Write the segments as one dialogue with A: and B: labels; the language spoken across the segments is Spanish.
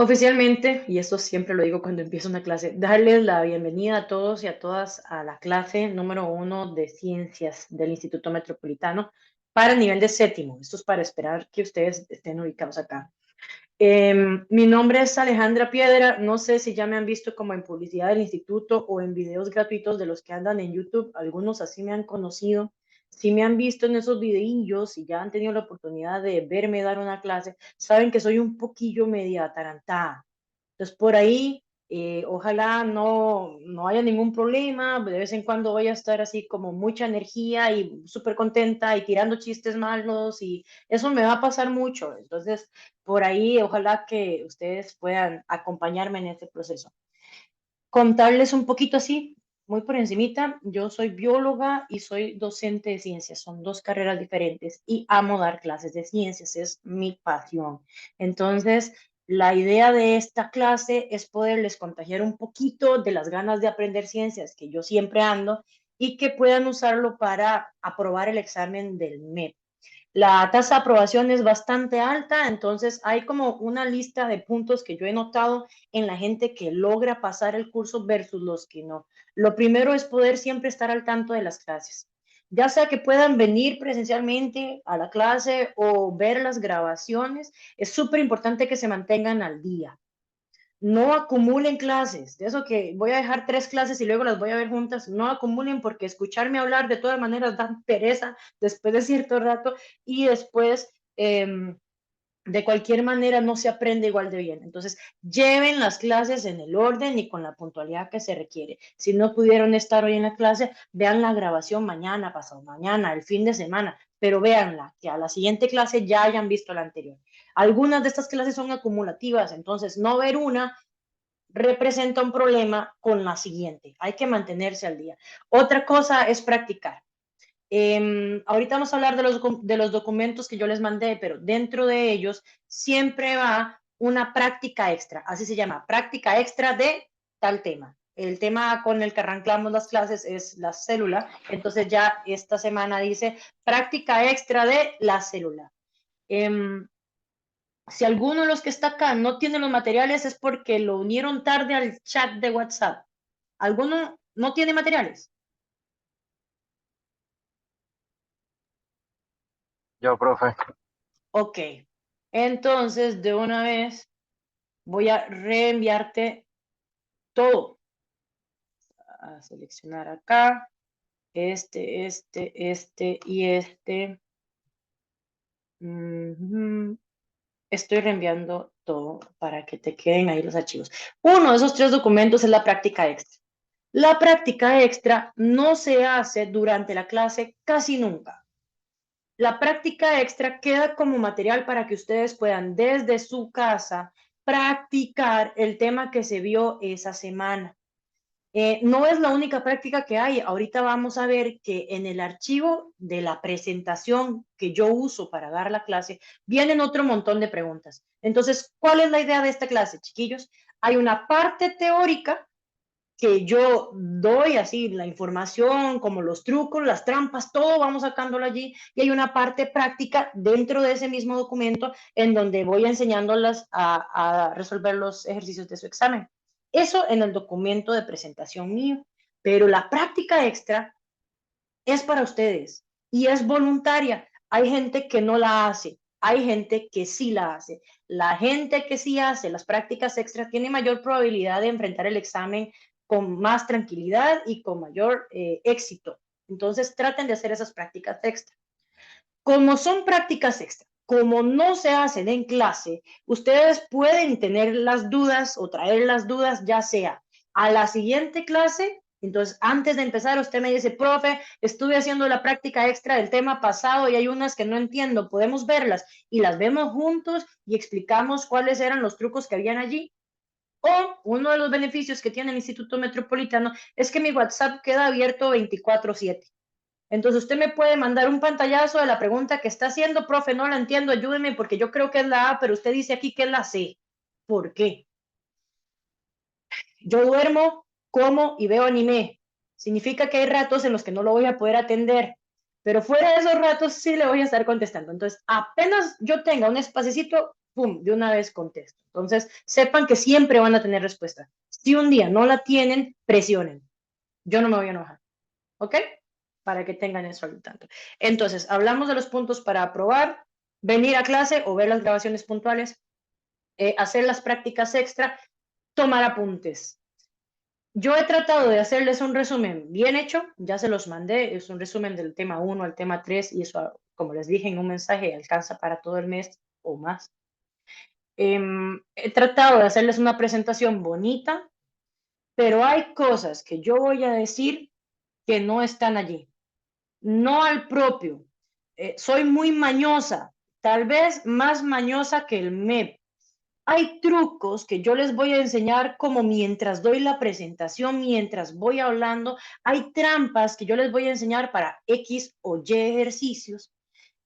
A: Oficialmente, y esto siempre lo digo cuando empiezo una clase, darles la bienvenida a todos y a todas a la clase número 1 de Ciencias del Instituto Metropolitano para el nivel de séptimo. Esto es para esperar que ustedes estén ubicados acá. Mi nombre es Alejandra Piedra. No sé si ya me han visto como en publicidad del instituto o en videos gratuitos de los que andan en YouTube. Algunos así me han conocido. Si me han visto en esos videillos y ya han tenido la oportunidad de verme dar una clase, saben que soy un poquillo media atarantada. Entonces, por ahí, ojalá no haya ningún problema. De vez en cuando voy a estar así como mucha energía y súper contenta y tirando chistes malos y eso me va a pasar mucho. Entonces, por ahí, ojalá que ustedes puedan acompañarme en este proceso. Contarles un poquito así, muy por encimita, yo soy bióloga y soy docente de ciencias, son dos carreras diferentes y amo dar clases de ciencias, es mi pasión. Entonces, la idea de esta clase es poderles contagiar un poquito de las ganas de aprender ciencias que yo siempre ando y que puedan usarlo para aprobar el examen del MEP. La tasa de aprobación es bastante alta, entonces hay como una lista de puntos que yo he notado en la gente que logra pasar el curso versus los que no. Lo primero es poder siempre estar al tanto de las clases, ya sea que puedan venir presencialmente a la clase o ver las grabaciones, es súper importante que se mantengan al día. No acumulen clases, de eso que voy a dejar 3 clases y luego las voy a ver juntas, no acumulen porque escucharme hablar de todas maneras da pereza después de cierto rato y después de cualquier manera no se aprende igual de bien. Entonces, lleven las clases en el orden y con la puntualidad que se requiere. Si no pudieron estar hoy en la clase, vean la grabación mañana, pasado mañana, el fin de semana, pero véanla, que a la siguiente clase ya hayan visto la anterior. Algunas de estas clases son acumulativas, entonces no ver una representa un problema con la siguiente. Hay que mantenerse al día. Otra cosa es practicar. Ahorita vamos a hablar de los documentos que yo les mandé, pero dentro de ellos siempre va una práctica extra, así se llama, práctica extra de tal tema. El tema con el que arrancamos las clases es la célula, entonces ya esta semana dice práctica extra de la célula. Si alguno de los que está acá no tiene los materiales es porque lo unieron tarde al chat de WhatsApp. ¿Alguno no tiene materiales?
B: Yo, profe.
A: Ok. Entonces, de una vez voy a reenviarte todo. A seleccionar acá. Este y este. Ujú. Estoy reenviando todo para que te queden ahí los archivos. Uno de esos 3 documentos es la práctica extra. La práctica extra no se hace durante la clase casi nunca. La práctica extra queda como material para que ustedes puedan desde su casa practicar el tema que se vio esa semana. No es la única práctica que hay. Ahorita vamos a ver que en el archivo de la presentación que yo uso para dar la clase, vienen otro montón de preguntas. Entonces, ¿cuál es la idea de esta clase, chiquillos? Hay una parte teórica que yo doy así la información, como los trucos, las trampas, todo vamos sacándolo allí y hay una parte práctica dentro de ese mismo documento en donde voy enseñándolas a resolver los ejercicios de su examen. Eso en el documento de presentación mío, pero la práctica extra es para ustedes y es voluntaria. Hay gente que no la hace, hay gente que sí la hace. La gente que sí hace las prácticas extra tiene mayor probabilidad de enfrentar el examen con más tranquilidad y con mayor éxito. Entonces traten de hacer esas prácticas extra. Como son prácticas extra, como no se hacen en clase, ustedes pueden tener las dudas o traer las dudas ya sea a la siguiente clase. Entonces, antes de empezar, usted me dice, profe, estuve haciendo la práctica extra del tema pasado y hay unas que no entiendo, podemos verlas y las vemos juntos y explicamos cuáles eran los trucos que habían allí. O uno de los beneficios que tiene el Instituto Metropolitano es que mi WhatsApp queda abierto 24/7. Entonces usted me puede mandar un pantallazo de la pregunta que está haciendo, profe, no la entiendo, ayúdeme porque yo creo que es la A, pero usted dice aquí que es la C. ¿Por qué? Yo duermo, como y veo anime. Significa que hay ratos en los que no lo voy a poder atender, pero fuera de esos ratos sí le voy a estar contestando. Entonces, apenas yo tenga un espacito, pum, de una vez contesto. Entonces, sepan que siempre van a tener respuesta. Si un día no la tienen, presionen. Yo no me voy a enojar, ¿ok? Para que tengan eso al tanto. Entonces, hablamos de los puntos para aprobar, venir a clase o ver las grabaciones puntuales, hacer las prácticas extra, tomar apuntes. Yo he tratado de hacerles un resumen bien hecho, ya se los mandé, es un resumen del tema 1 al tema 3 y eso, como les dije en un mensaje, alcanza para todo el mes o más. He tratado de hacerles una presentación bonita, pero hay cosas que yo voy a decir que no están allí, no al propio. Soy muy mañosa, tal vez más mañosa que el MEP. Hay trucos que yo les voy a enseñar como mientras doy la presentación, mientras voy hablando. Hay trampas que yo les voy a enseñar para X o Y ejercicios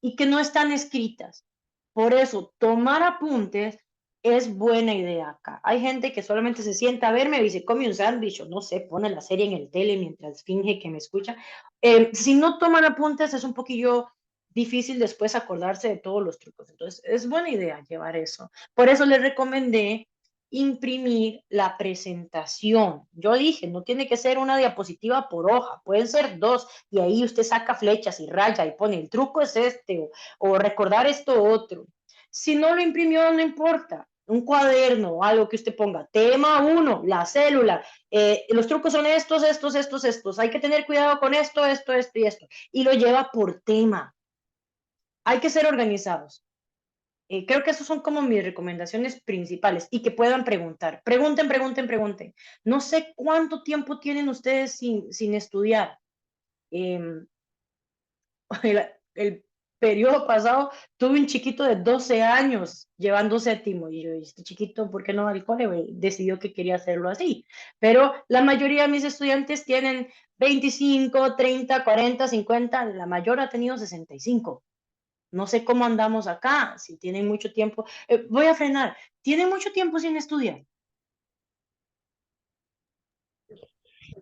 A: y que no están escritas. Por eso, tomar apuntes es buena idea acá. Hay gente que solamente se sienta a verme y se come un sándwich o no sé, pone la serie en el tele mientras finge que me escucha. Si no toman apuntes es un poquillo difícil después acordarse de todos los trucos. Entonces, es buena idea llevar eso. Por eso les recomendé imprimir la presentación. Yo dije, no tiene que ser una diapositiva por hoja, pueden ser dos y ahí usted saca flechas y raya y pone el truco es este o recordar esto otro. Si no lo imprimió, no importa. Un cuaderno o algo que usted ponga. Tema 1, la célula. Los trucos son estos. Hay que tener cuidado con esto y esto. Y lo lleva por tema. Hay que ser organizados. Creo que esas son como mis recomendaciones principales y que puedan preguntar. Pregunten. No sé cuánto tiempo tienen ustedes sin estudiar. Eh, el periodo pasado tuve un chiquito de 12 años llevando séptimo y yo, este chiquito, ¿por qué no va al cole? Decidió que quería hacerlo así. Pero la mayoría de mis estudiantes tienen 25, 30, 40, 50, la mayor ha tenido 65. No sé cómo andamos acá, si tienen mucho tiempo. Voy a frenar. ¿Tienen mucho tiempo sin estudiar?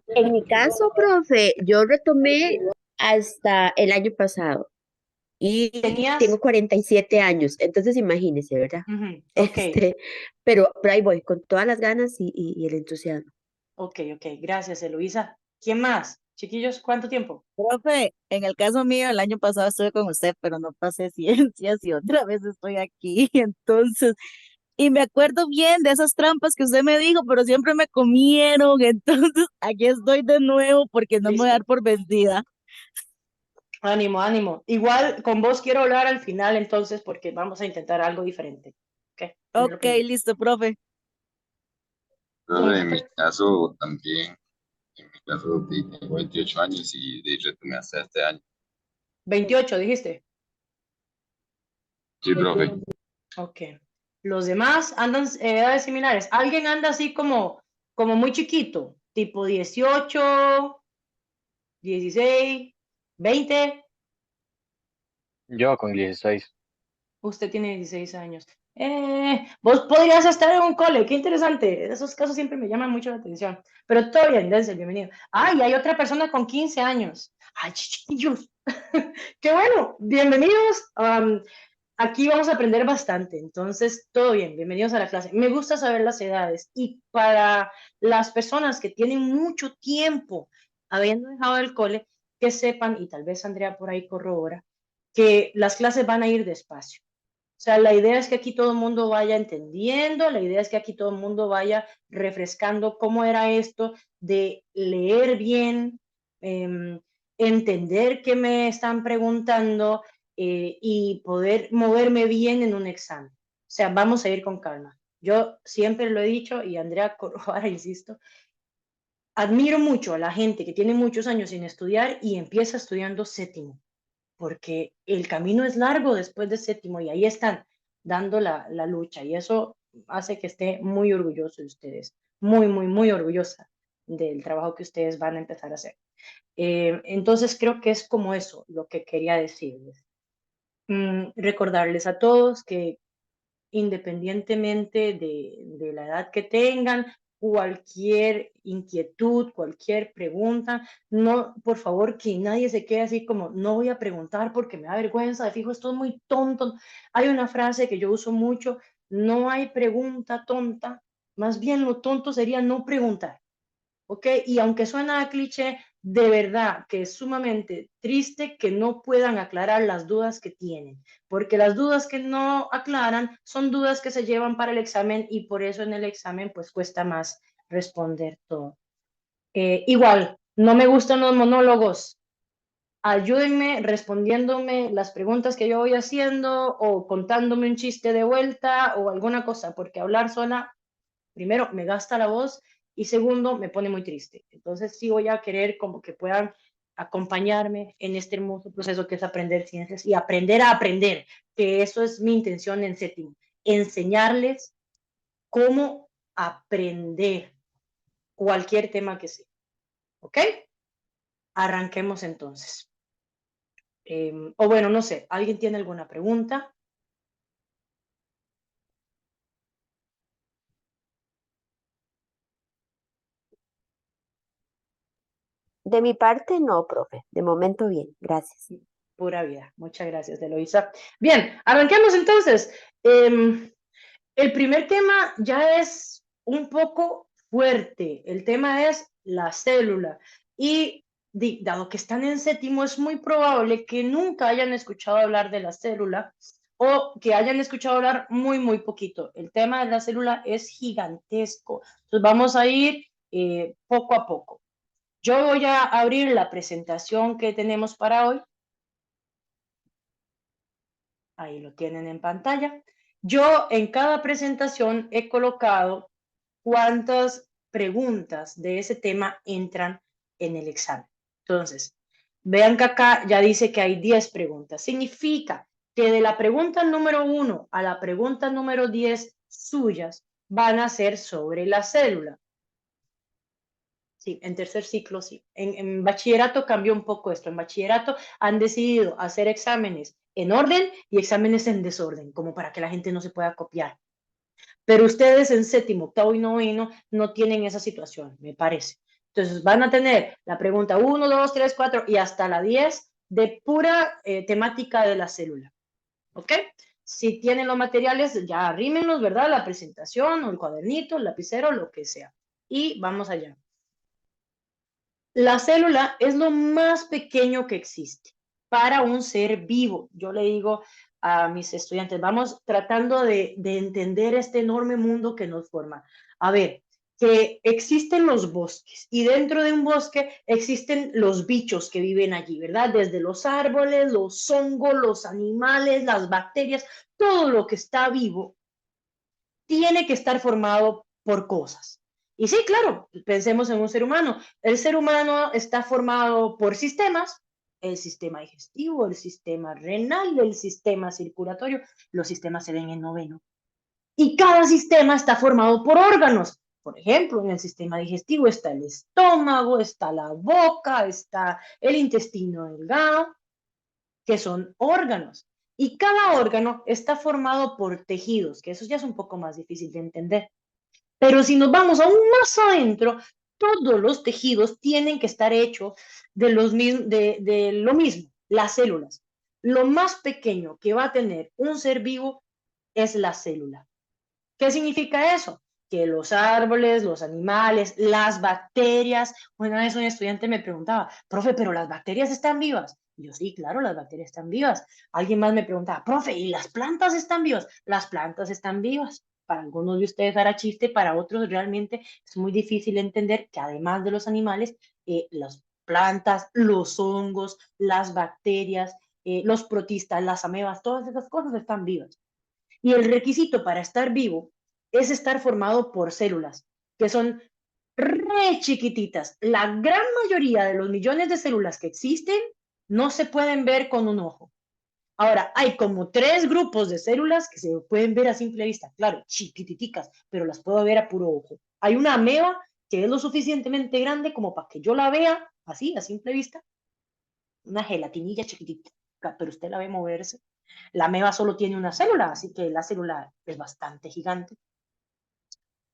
B: En mi caso, profe, yo retomé hasta el año pasado y
A: Tenías.
B: tengo 47 años, entonces imagínese, ¿verdad?
A: Ok,
B: Este, pero ahí voy, con todas las ganas y el entusiasmo.
A: ok. Gracias, Eloisa. ¿Quién más? Chiquillos, ¿cuánto tiempo?
C: Profe, en el caso mío, el año pasado estuve con usted, pero no pasé ciencias y otra vez estoy aquí. Entonces, y me acuerdo bien de esas trampas que usted me dijo, pero siempre me comieron. Entonces, aquí estoy de nuevo porque no me voy a dar
A: Listo.
C: por vencida.
A: Ánimo. Igual con vos quiero hablar al final entonces porque vamos a intentar algo diferente. Ok, tenerlo
C: Ok,
A: pendiente.
C: listo, profe.
D: Profe, en mi caso también, en mi caso tengo 28 años y de hecho retomé hasta este año.
A: 28, dijiste.
D: Sí, profe.
A: Ok. Los demás andan edades similares. ¿Alguien anda así como muy chiquito? Tipo 18, 16, 20.
E: Yo con 16.
A: Usted tiene 16 años. Vos podrías estar en un cole, qué interesante. Esos casos siempre me llaman mucho la atención. Pero todo bien, dense, bienvenido. Ay, hay otra persona con 15 años. Ay, chiquillos. Qué bueno, bienvenidos. Aquí vamos a aprender bastante. Entonces, todo bien, bienvenidos a la clase. Me gusta saber las edades. Y para las personas que tienen mucho tiempo habiendo dejado el cole, que sepan, y tal vez Andrea por ahí corrobora, que las clases van a ir despacio. O sea, la idea es que aquí todo el mundo vaya entendiendo, la idea es que aquí todo el mundo vaya refrescando cómo era esto de leer bien, eh, entender qué me están preguntando y poder moverme bien en un examen. O sea, vamos a ir con calma. Yo siempre lo he dicho y Andrea ahora insisto, admiro mucho a la gente que tiene muchos años sin estudiar y empieza estudiando séptimo porque el camino es largo después de séptimo y ahí están dando la lucha y eso hace que esté muy orgulloso de ustedes, muy orgullosa del trabajo que ustedes van a empezar a hacer. Entonces creo que es como eso lo que quería decirles. Recordarles a todos que independientemente de la edad que tengan, cualquier inquietud, cualquier pregunta, no, por favor, que nadie se quede así como, no voy a preguntar porque me da vergüenza, de fijo, esto es muy tonto. Hay una frase que yo uso mucho no hay pregunta tonta, más bien lo tonto sería no preguntar, ¿ok? Y aunque suena a cliché, de verdad que es sumamente triste que no puedan aclarar las dudas que tienen, porque las dudas que no aclaran son dudas que se llevan para el examen y por eso en el examen pues cuesta más responder todo. Igual, no me gustan los monólogos. Ayúdenme respondiéndome las preguntas que yo voy haciendo o contándome un chiste de vuelta o alguna cosa, porque hablar sola, primero, me gasta la voz y segundo, me pone muy triste. Entonces sí voy a querer como que puedan acompañarme en este hermoso proceso que es aprender ciencias y aprender a aprender, que eso es mi intención en séptimo, enseñarles cómo aprender cualquier tema que sea. ¿Ok? Arranquemos entonces. O bueno, no sé, ¿alguien tiene alguna pregunta?
B: De mi parte, no, profe. De momento, bien. Gracias.
A: Pura vida. Muchas gracias, Eloisa. Bien, arranquemos entonces. El primer tema ya es un poco fuerte. El tema es la célula. Y dado que están en séptimo, es muy probable que nunca hayan escuchado hablar de la célula o que hayan escuchado hablar muy, muy poquito. El tema de la célula es gigantesco. Entonces vamos a ir poco a poco. Yo voy a abrir la presentación que tenemos para hoy. Ahí lo tienen en pantalla. Yo en cada presentación he colocado cuántas preguntas de ese tema entran en el examen. Entonces, vean que acá ya dice que hay 10 preguntas. Significa que de la pregunta número 1 a la pregunta número 10 suyas van a ser sobre la célula. Sí, en tercer ciclo sí. En bachillerato cambió un poco esto. En bachillerato han decidido hacer exámenes en orden y exámenes en desorden, como para que la gente no se pueda copiar. Pero ustedes en séptimo, octavo y noveno no tienen esa situación, me parece. Entonces van a tener la pregunta 1, 2, 3, 4 y hasta la 10 de pura temática de la célula. ¿Ok? Si tienen los materiales, ya arrímenlos, ¿verdad? La presentación o el cuadernito, el lapicero, lo que sea. Y vamos allá. La célula es lo más pequeño que existe para un ser vivo. Yo le digo a mis estudiantes, vamos tratando de entender este enorme mundo que nos forma. A ver, que existen los bosques y dentro de un bosque existen los bichos que viven allí, ¿verdad? Desde los árboles, los hongos, los animales, las bacterias, todo lo que está vivo tiene que estar formado por cosas. Y sí, claro, pensemos en un ser humano. El ser humano está formado por sistemas, el sistema digestivo, el sistema renal, el sistema circulatorio. Los sistemas se ven en noveno. Y cada sistema está formado por órganos. Por ejemplo, en el sistema digestivo está el estómago, está la boca, está el intestino delgado, que son órganos. Y cada órgano está formado por tejidos, que eso ya es un poco más difícil de entender. Pero si nos vamos aún más adentro, todos los tejidos tienen que estar hechos de lo mismo, las células. Lo más pequeño que va a tener un ser vivo es la célula. ¿Qué significa eso? Que los árboles, los animales, las bacterias. Una vez un estudiante me preguntaba, profe, pero las bacterias están vivas. Y yo, sí, claro, las bacterias están vivas. Alguien más me preguntaba, profe, ¿y las plantas están vivas? Las plantas están vivas. Para algunos de ustedes hará chiste, para otros realmente es muy difícil entender que además de los animales, las plantas, los hongos, las bacterias, los protistas, las amebas, todas esas cosas están vivas. Y el requisito para estar vivo es estar formado por células, que son re chiquititas. La gran mayoría de los millones de células que existen no se pueden ver con un ojo. Ahora, hay como 3 grupos de células que se pueden ver a simple vista, claro, chiquititicas, pero las puedo ver a puro ojo. Hay una ameba que es lo suficientemente grande como para que yo la vea así, a simple vista, una gelatinilla chiquitita, pero usted la ve moverse. La ameba solo tiene una célula, así que la célula es bastante gigante.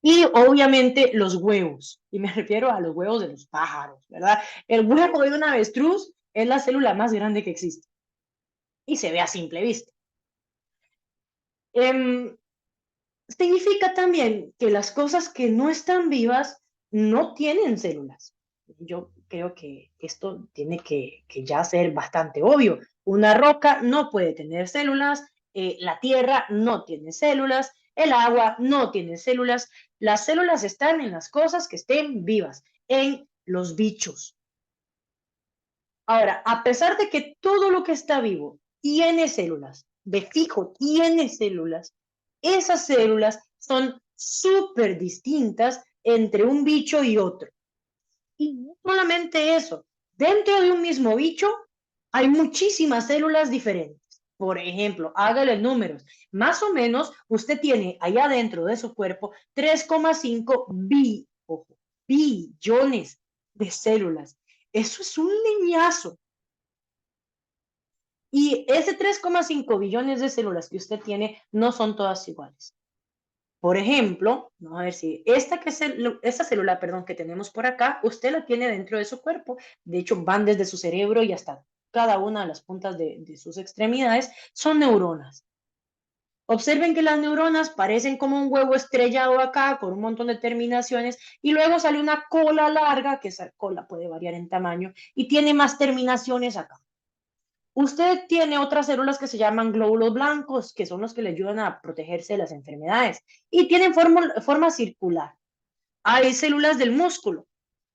A: Y obviamente los huevos, y me refiero a los huevos de los pájaros, ¿verdad? El huevo de un avestruz es la célula más grande que existe y se ve a simple vista. significa también que las cosas que no están vivas no tienen células. Yo creo que esto tiene que ya ser bastante obvio. Una roca no puede tener células, la tierra no tiene células, el agua no tiene células. Las células están en las cosas que estén vivas, en los bichos. Ahora, a pesar de que todo lo que está vivo tiene células, de fijo tiene células, esas células son súper distintas entre un bicho y otro. Y no solamente eso, dentro de un mismo bicho hay muchísimas células diferentes. Por ejemplo, hágale números. Más o menos, usted tiene allá dentro de su cuerpo 3,5 billones de células. Eso es un leñazo. Y ese 3,5 billones de células que usted tiene no son todas iguales. Por ejemplo, vamos a ver si esta célula, perdón, que tenemos por acá, usted la tiene dentro de su cuerpo. De hecho, van desde su cerebro y hasta cada una de las puntas de sus extremidades. Son neuronas. Observen que las neuronas parecen como un huevo estrellado acá con un montón de terminaciones y luego sale una cola larga, que esa cola puede variar en tamaño y tiene más terminaciones acá. Usted tiene otras células que se llaman glóbulos blancos, que son los que le ayudan a protegerse de las enfermedades y tienen forma circular. Hay células del músculo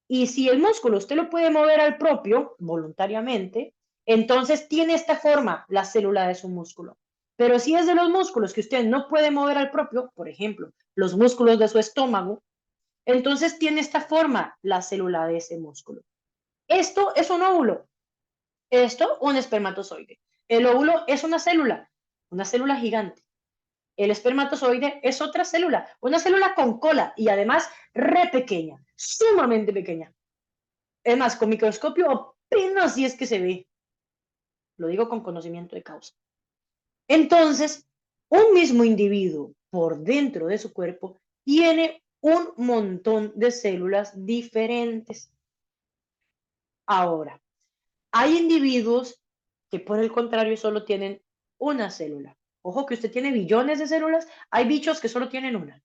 A: y si el músculo usted lo puede mover al propio voluntariamente, entonces tiene esta forma la célula de su músculo. Pero si es de los músculos que usted no puede mover al propio, por ejemplo, los músculos de su estómago, entonces tiene esta forma la célula de ese músculo. Esto es un óvulo. Esto, un espermatozoide. El óvulo es una célula gigante. El espermatozoide es otra célula, una célula con cola y además re pequeña, sumamente pequeña. Es más, con microscopio apenas si es que se ve. Lo digo con conocimiento de causa. Entonces, un mismo individuo por dentro de su cuerpo tiene un montón de células diferentes. Ahora, hay individuos que por el contrario solo tienen una célula. Ojo que usted tiene billones de células, hay bichos que solo tienen una.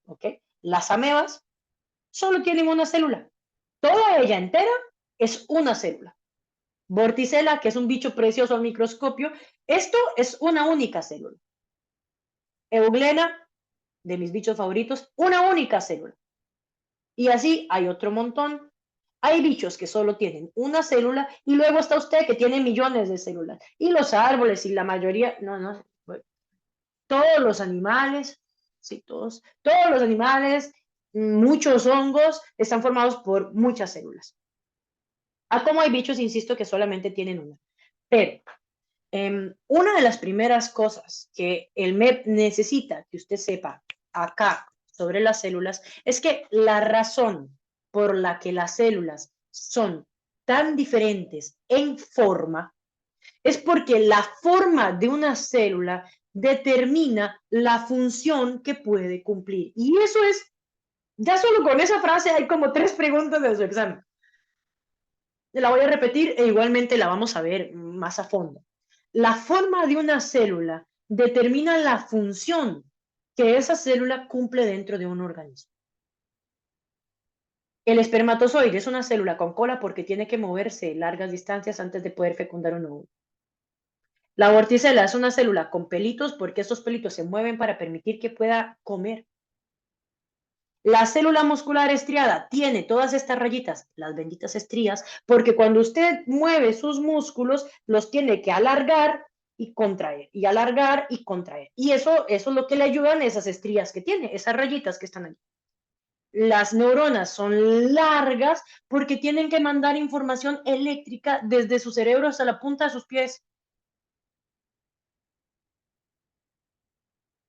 A: ¿Ok? Las amebas solo tienen una célula. Toda ella entera es una célula. Vorticela, que es un bicho precioso al microscopio, esto es una única célula. Euglena, de mis bichos favoritos, una única célula. Y así hay otro montón. Hay bichos que solo tienen una célula y luego está usted que tiene millones de células. Y los árboles y la mayoría, no, todos los animales, sí, todos los animales, muchos hongos están formados por muchas células. A como hay bichos, insisto, que solamente tienen una. Pero una de las primeras cosas que el MEP necesita que usted sepa acá sobre las células es que la razón por la que las células son tan diferentes en forma es porque la forma de una célula determina la función que puede cumplir. Y eso es, ya solo con esa frase hay como 3 preguntas de su examen. La voy a repetir e igualmente la vamos a ver más a fondo. La forma de una célula determina la función que esa célula cumple dentro de un organismo. El espermatozoide es una célula con cola porque tiene que moverse largas distancias antes de poder fecundar un óvulo. La vorticela es una célula con pelitos porque esos pelitos se mueven para permitir que pueda comer. La célula muscular estriada tiene todas estas rayitas, las benditas estrías, porque cuando usted mueve sus músculos, los tiene que alargar y contraer, y alargar y contraer. Y eso es lo que le ayudan esas estrías que tiene, esas rayitas que están ahí. Las neuronas son largas porque tienen que mandar información eléctrica desde su cerebro hasta la punta de sus pies.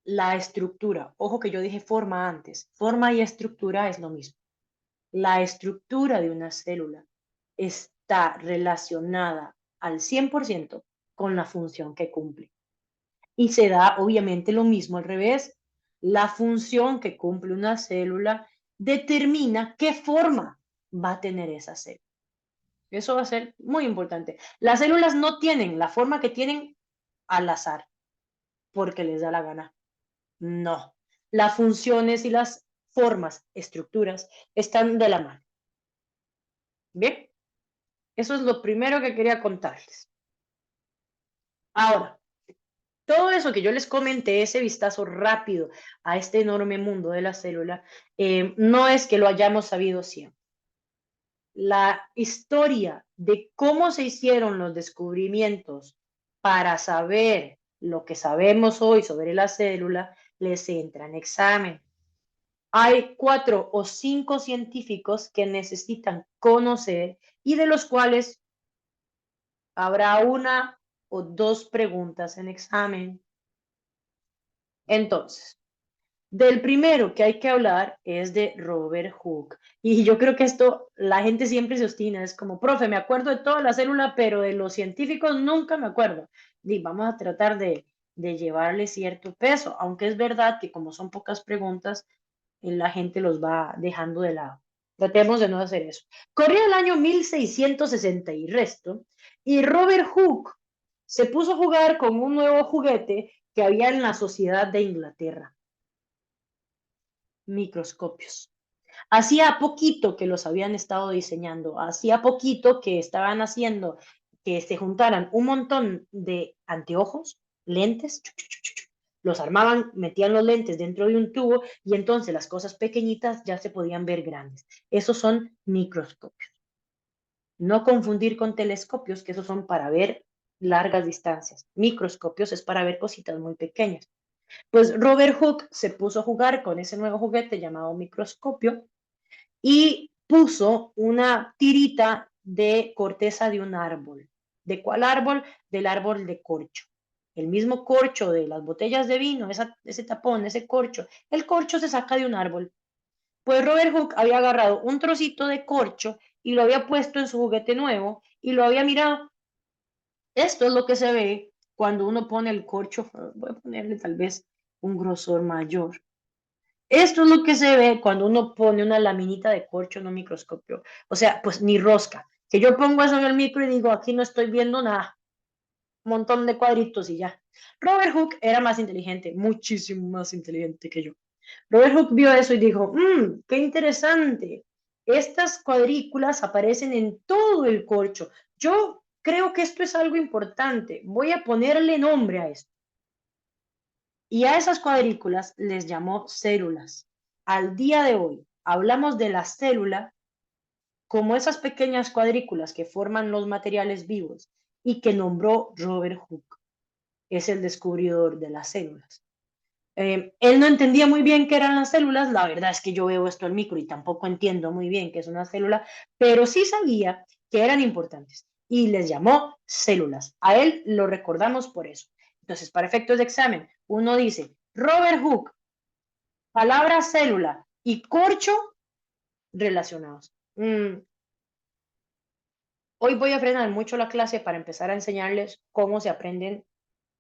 A: La estructura, ojo que yo dije forma antes, forma y estructura es lo mismo. La estructura de una célula está relacionada al 100% con la función que cumple. Y se da obviamente lo mismo al revés. La función que cumple una célula determina qué forma va a tener esa célula. Eso va a ser muy importante. Las células no tienen la forma que tienen al azar, porque les da la gana. No. las funciones y las formas, estructuras, están de la mano. Bien, eso es lo primero que quería contarles. Ahora, todo eso que yo les comenté, ese vistazo rápido a este enorme mundo de la célula, no es que lo hayamos sabido siempre. La historia de cómo se hicieron los descubrimientos para saber lo que sabemos hoy sobre la célula les entra en examen. Hay 4 o 5 científicos que necesitan conocer y de los cuales habrá una o 2 preguntas en examen. Entonces, del primero que hay que hablar es de Robert Hooke. Y yo creo que esto, la gente siempre se obstina, es como, profe, me acuerdo de toda la célula, pero de los científicos nunca me acuerdo. Y vamos a tratar de llevarle cierto peso, aunque es verdad que como son pocas preguntas, la gente los va dejando de lado. Tratemos de no hacer eso. Corría el año 1660 y resto, y Robert Hooke se puso a jugar con un nuevo juguete que había en la sociedad de Inglaterra. Microscopios. Hacía poquito que los habían estado diseñando, hacía poquito que estaban haciendo que se juntaran un montón de anteojos, lentes, los armaban, metían los lentes dentro de un tubo y entonces las cosas pequeñitas ya se podían ver grandes. Esos son microscopios. No confundir con telescopios, que esos son para ver largas distancias. Microscopios es para ver cositas muy pequeñas. Pues Robert Hooke se puso a jugar con ese nuevo juguete llamado microscopio y puso una tirita de corteza de un árbol. ¿De cuál árbol? Del árbol de corcho. El mismo corcho de las botellas de vino, ese tapón, ese corcho. El corcho se saca de un árbol. Pues Robert Hooke había agarrado un trocito de corcho y lo había puesto en su juguete nuevo y lo había mirado. Esto es lo que se ve cuando uno pone el corcho, voy a ponerle tal vez un grosor mayor. Esto es lo que se ve cuando uno pone una laminita de corcho en un microscopio. O sea, pues ni rosca. Que yo pongo eso en el micro y digo, aquí no estoy viendo nada. Un montón de cuadritos y ya. Robert Hooke era más inteligente, muchísimo más inteligente que yo. Robert Hooke vio eso y dijo, qué interesante. Estas cuadrículas aparecen en todo el corcho. Yo creo que esto es algo importante. Voy a ponerle nombre a esto. Y a esas cuadrículas les llamó células. Al día de hoy hablamos de la célula como esas pequeñas cuadrículas que forman los materiales vivos y que nombró Robert Hooke. Es el descubridor de las células. Él no entendía muy bien qué eran las células, la verdad es que yo veo esto al micro y tampoco entiendo muy bien qué es una célula, pero sí sabía que eran importantes y les llamó células. A él lo recordamos por eso. Entonces, para efectos de examen, uno dice, Robert Hooke, palabra célula y corcho relacionados. Hoy voy a frenar mucho la clase para empezar a enseñarles cómo se aprenden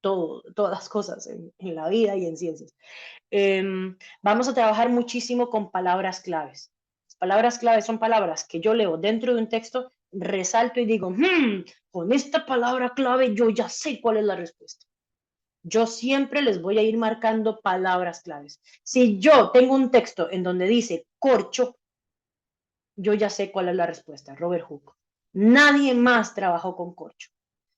A: todas las cosas en la vida y en ciencias. Vamos a trabajar muchísimo con palabras claves. Las palabras claves son palabras que yo leo dentro de un texto, resalto y digo, con esta palabra clave yo ya sé cuál es la respuesta. Yo siempre les voy a ir marcando palabras claves. Si yo tengo un texto en donde dice corcho, yo ya sé cuál es la respuesta, Robert Hooke. Nadie más trabajó con corcho.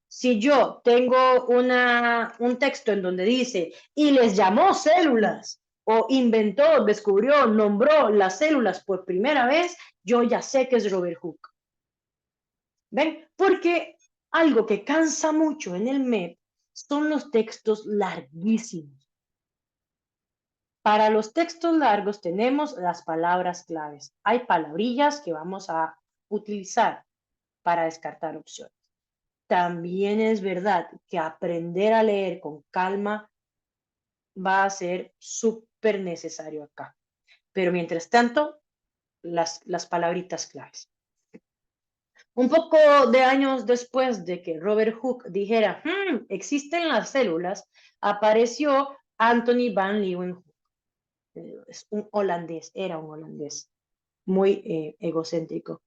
A: Si yo tengo un texto en donde dice, y les llamó células, o inventó, descubrió, nombró las células por primera vez, yo ya sé que es Robert Hooke. ¿Ven? Porque algo que cansa mucho en el MEP son los textos larguísimos. Para los textos largos tenemos las palabras claves. Hay palabrillas que vamos a utilizar para descartar opciones. También es verdad que aprender a leer con calma va a ser súper necesario acá. Pero mientras tanto, las palabritas claves. Un poco de años después de que Robert Hooke dijera, existen las células, apareció Anthony van Leeuwenhoek. Es un holandés, era un holandés, muy egocéntrico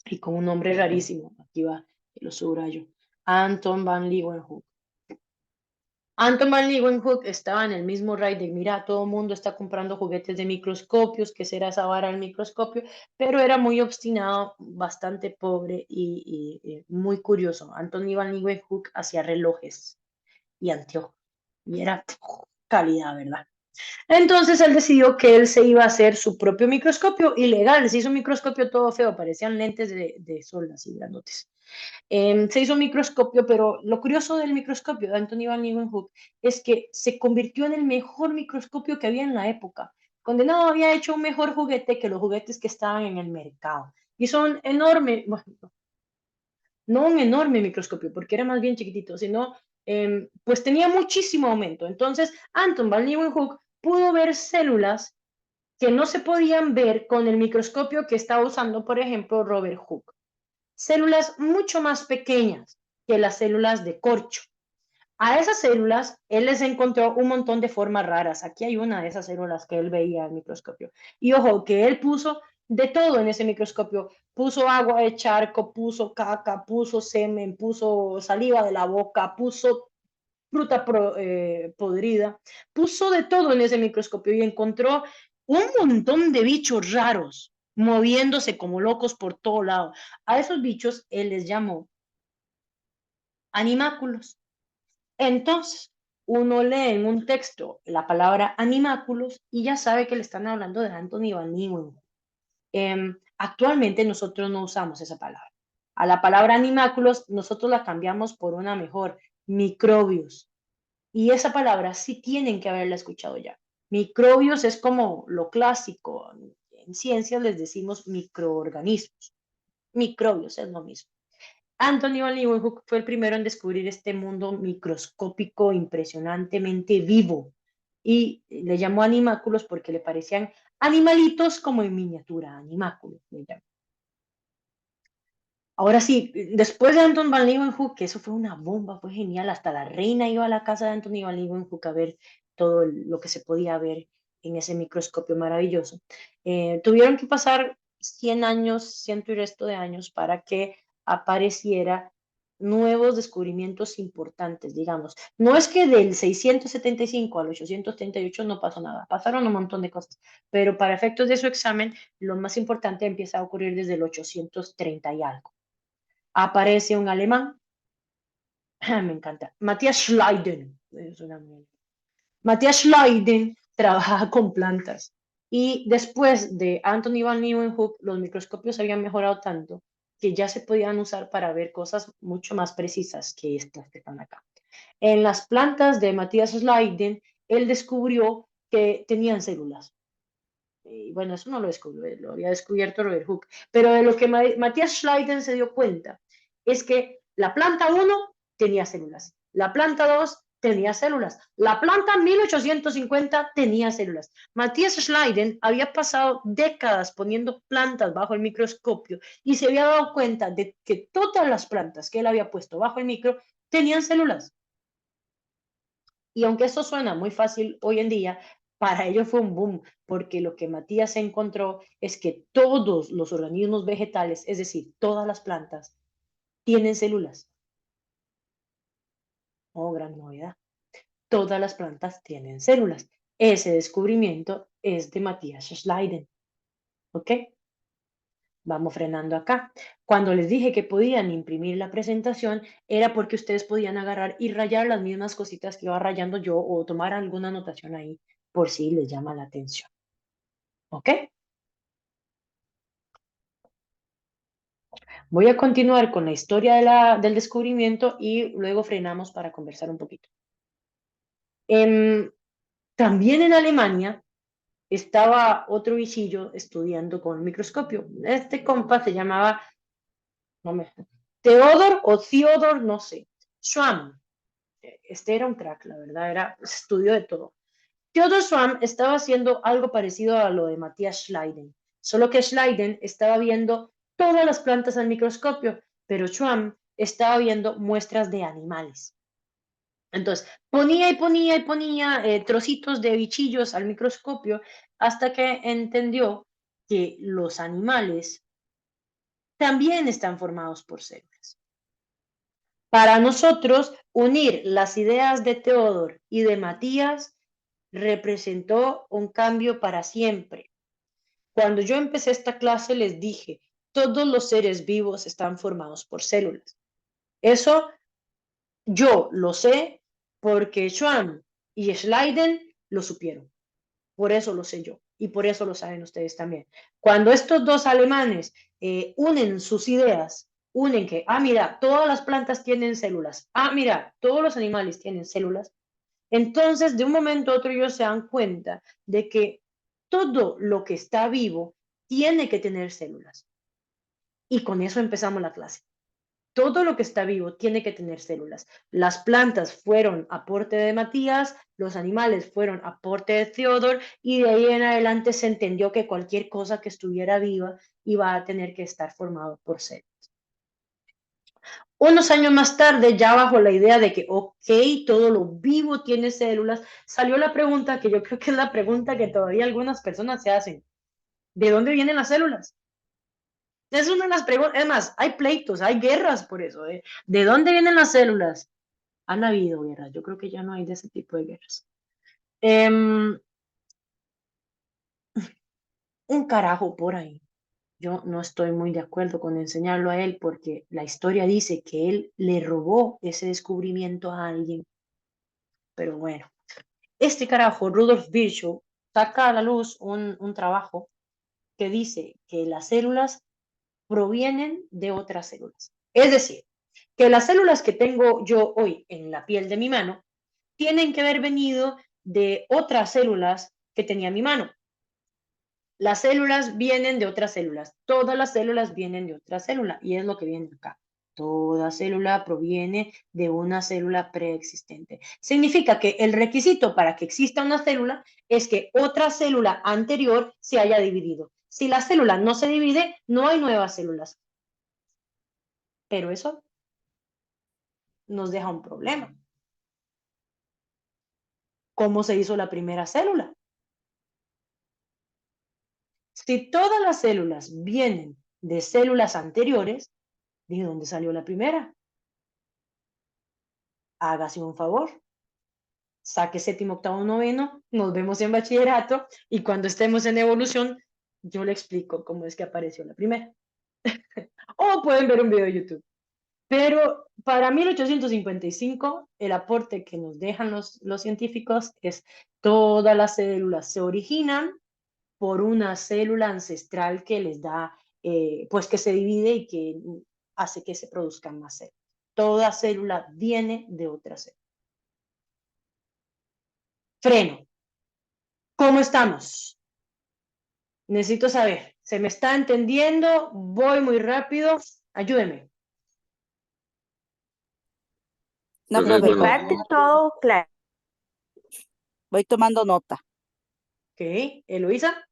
A: y con un nombre rarísimo. Aquí va, lo subrayo. Anton van Leeuwenhoek. Anton van Leeuwenhoek estaba en el mismo ride de, mira, todo el mundo está comprando juguetes de microscopios, ¿qué será esa vara del microscopio? Pero era muy obstinado, bastante pobre y muy curioso. Anton van Leeuwenhoek hacía relojes y anteojos, y era calidad, ¿verdad? Entonces él decidió que él se iba a hacer su propio microscopio ilegal, se hizo un microscopio todo feo, parecían lentes de sol así grandotes. Se hizo un microscopio, pero lo curioso del microscopio de Anthony van Leeuwenhoek es que se convirtió en el mejor microscopio que había en la época. Condenado había hecho un mejor juguete que los juguetes que estaban en el mercado. Y son enormes, bueno, no un enorme microscopio, porque era más bien chiquitito, sino pues tenía muchísimo aumento. Entonces, Anton van Leeuwenhoek pudo ver células que no se podían ver con el microscopio que estaba usando, por ejemplo, Robert Hooke. Células mucho más pequeñas que las células de corcho. A esas células, él les encontró un montón de formas raras. Aquí hay una de esas células que él veía en el microscopio. Y ojo, que él puso de todo en ese microscopio. Puso agua de charco, puso caca, puso semen, puso saliva de la boca, puso fruta podrida, puso de todo en ese microscopio y encontró un montón de bichos raros moviéndose como locos por todo lado. A esos bichos él les llamó animáculos. Entonces, uno lee en un texto la palabra animáculos y ya sabe que le están hablando de Anthony van Leeuwenhoek. Actualmente nosotros no usamos esa palabra. A la palabra animáculos nosotros la cambiamos por una mejor, microbios. Y esa palabra sí tienen que haberla escuchado ya. Microbios es como lo clásico. En ciencias les decimos microorganismos. Microbios es lo mismo. Anthony van Leeuwenhoek fue el primero en descubrir este mundo microscópico impresionantemente vivo y le llamó animáculos porque le parecían animalitos como en miniatura, animáculos. Ahora sí, después de Anton van Leeuwenhoek, que eso fue una bomba, fue genial, hasta la reina iba a la casa de Anthony van Leeuwenhoek a ver todo lo que se podía ver en ese microscopio maravilloso. Tuvieron que pasar 100 años, ciento y resto de años para que apareciera nuevos descubrimientos importantes, digamos. No es que del 675 al 838 no pasó nada, pasaron un montón de cosas, pero para efectos de su examen, lo más importante empieza a ocurrir desde el 830 y algo. Aparece un alemán, me encanta, Matthias Schleiden. Matthias Schleiden trabaja con plantas y después de Anthony van Leeuwenhoek los microscopios habían mejorado tanto que ya se podían usar para ver cosas mucho más precisas que estas que están acá. En las plantas de Matthias Schleiden, él descubrió que tenían células. Y bueno, eso no lo descubrió, lo había descubierto Robert Hooke, pero de lo que Matthias Schleiden se dio cuenta es que la planta 1 tenía células, la planta 2 tenía células, la planta 1850 tenía células. Matthias Schleiden había pasado décadas poniendo plantas bajo el microscopio y se había dado cuenta de que todas las plantas que él había puesto bajo el micro tenían células. Y aunque eso suena muy fácil hoy en día, para ellos fue un boom, porque lo que Matías encontró es que todos los organismos vegetales, es decir, todas las plantas, tienen células. Oh, gran novedad. Todas las plantas tienen células. Ese descubrimiento es de Matthias Schleiden. ¿Ok? Vamos frenando acá. Cuando les dije que podían imprimir la presentación, era porque ustedes podían agarrar y rayar las mismas cositas que iba rayando yo o tomar alguna anotación ahí por si les llama la atención. ¿Ok? Voy a continuar con la historia del descubrimiento y luego frenamos para conversar un poquito. También en Alemania estaba otro bichillo estudiando con el microscopio. Este compa se llamaba, no me, Theodor o Theodor, no sé, Schwamm. Este era un crack, la verdad, era estudio de todo. Theodor Schwamm estaba haciendo algo parecido a lo de Matthias Schleiden, solo que Schleiden estaba viendo todas las plantas al microscopio, pero Schwamm estaba viendo muestras de animales. Entonces, ponía y ponía y ponía trocitos de bichillos al microscopio hasta que entendió que los animales también están formados por células. Para nosotros, unir las ideas de Theodor y de Matías representó un cambio para siempre. Cuando yo empecé esta clase les dije, todos los seres vivos están formados por células. Eso yo lo sé porque Schwann y Schleiden lo supieron. Por eso lo sé yo y por eso lo saben ustedes también. Cuando estos dos alemanes unen sus ideas, unen que, mira, todas las plantas tienen células, mira, todos los animales tienen células, entonces de un momento a otro ellos se dan cuenta de que todo lo que está vivo tiene que tener células. Y con eso empezamos la clase. Todo lo que está vivo tiene que tener células. Las plantas fueron aporte de Matías, los animales fueron aporte de Theodor, y de ahí en adelante se entendió que cualquier cosa que estuviera viva iba a tener que estar formado por células. Unos años más tarde, ya bajo la idea de que, ok, todo lo vivo tiene células, salió la pregunta que yo creo que es la pregunta que todavía algunas personas se hacen. ¿De dónde vienen las células? Es una de las preguntas, es más, hay pleitos, hay guerras por eso. ¿De dónde vienen las células? Han habido guerras, yo creo que ya no hay de ese tipo de guerras. Un carajo por ahí. Yo no estoy muy de acuerdo con enseñarlo a él porque la historia dice que él le robó ese descubrimiento a alguien. Pero bueno, este carajo, Rudolf Virchow, saca a la luz un trabajo que dice que las células provienen de otras células. Es decir, que las células que tengo yo hoy en la piel de mi mano tienen que haber venido de otras células que tenía mi mano. Las células vienen de otras células. Todas las células vienen de otra célula y es lo que viene acá. Toda célula proviene de una célula preexistente. Significa que el requisito para que exista una célula es que otra célula anterior se haya dividido. Si la célula no se divide, no hay nuevas células. Pero eso nos deja un problema. ¿Cómo se hizo la primera célula? Si todas las células vienen de células anteriores, ¿de dónde salió la primera? Hágase un favor, saque séptimo, octavo, noveno, nos vemos en bachillerato y cuando estemos en evolución, yo le explico cómo es que apareció la primera. O pueden ver un video de YouTube. Pero para 1855, el aporte que nos dejan los científicos es todas las células se originan por una célula ancestral que les da, pues que se divide y que hace que se produzcan más células. Toda célula viene de otra célula. Freno. ¿Cómo estamos? Necesito saber. ¿Se me está entendiendo? Voy muy rápido. Ayúdeme.
C: No,
D: Profe,
B: De mi
C: profe,
D: bueno,
B: parte, todo claro.
C: voy tomando nota.
A: Ok. Eloisa.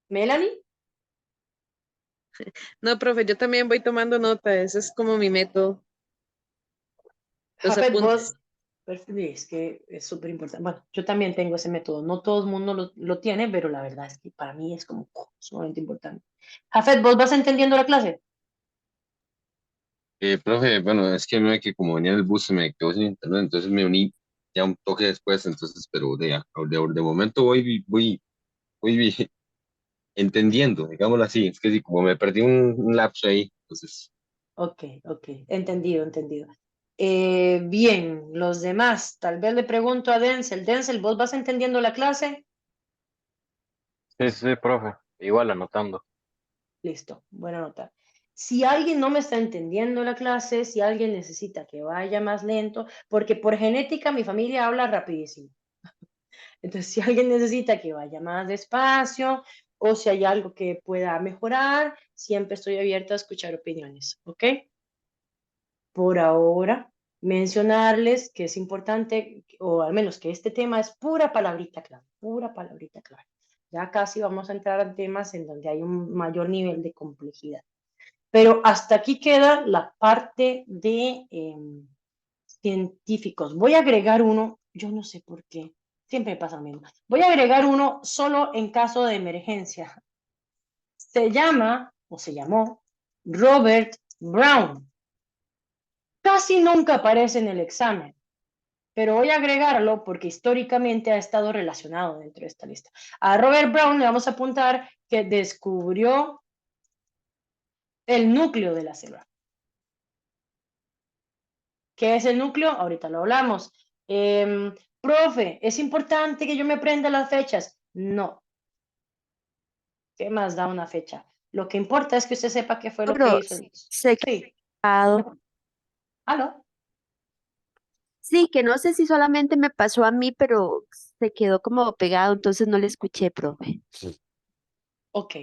A: Melanie.
F: No, profe, yo también voy tomando nota, ese es como mi método, los
A: Jafet, vos.
F: apuntes.
A: Es que es súper importante. Bueno, yo también tengo ese método. No todo el mundo lo tiene, pero la verdad es que para mí es como sumamente importante. Jafet, ¿vos vas entendiendo la clase?
D: profe, bueno, es que no hay que como venía en el bus se me quedó sin internet, entonces me uní ya un toque después, entonces, pero de momento voy entendiendo, digámoslo así, es que sí, como me perdí un lapso ahí, entonces,
A: Ok, ok. Entendido, entendido. Bien, los demás. Tal vez le pregunto a Denzel. Denzel, ¿vos vas entendiendo la clase?
E: Sí, sí, sí, profe. Igual anotando.
A: Listo, buena nota. Si alguien no me está entendiendo la clase, si alguien necesita que vaya más lento, porque por genética mi familia habla rapidísimo. Entonces, si alguien necesita que vaya más despacio o si hay algo que pueda mejorar, siempre estoy abierta a escuchar opiniones, ¿ok? Por ahora, mencionarles que es importante, o al menos que este tema es pura palabrita clave, pura palabrita clave. Ya casi vamos a entrar a temas en donde hay un mayor nivel de complejidad. Pero hasta aquí queda la parte de científicos. Voy a agregar uno, yo no sé por qué, siempre me pasa lo mismo. Voy a agregar uno solo en caso de emergencia. se llama, o se llamó, Robert Brown. Casi nunca aparece en el examen, pero voy a agregarlo porque históricamente ha estado relacionado dentro de esta lista. A Robert Brown le vamos a apuntar que descubrió el núcleo de la célula. ¿Qué es el núcleo? Ahorita lo hablamos. Profe, ¿es importante que yo me aprenda las fechas? No. ¿Qué más da una fecha? Lo que importa es que usted sepa qué fue lo que
B: Pero
A: hizo.
B: se
A: Sí.
B: quedado.
A: ¿Aló?
B: Sí, que no sé si solamente me pasó a mí, pero se quedó como pegado, entonces no le escuché, profe.
A: Ok.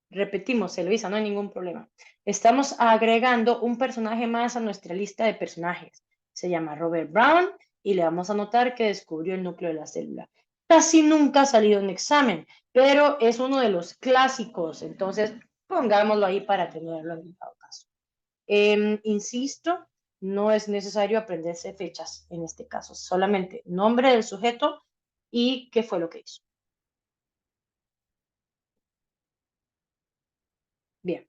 A: Repetimos, Eloisa, no hay ningún problema. Estamos agregando un personaje más a nuestra lista de personajes. Se llama Robert Brown y le vamos a notar que descubrió el núcleo de la célula. Casi nunca ha salido en examen, pero es uno de los clásicos, entonces pongámoslo ahí para tenerlo en dado caso. Insisto, no es necesario aprenderse fechas en este caso, solamente nombre del sujeto y qué fue lo que hizo. Bien.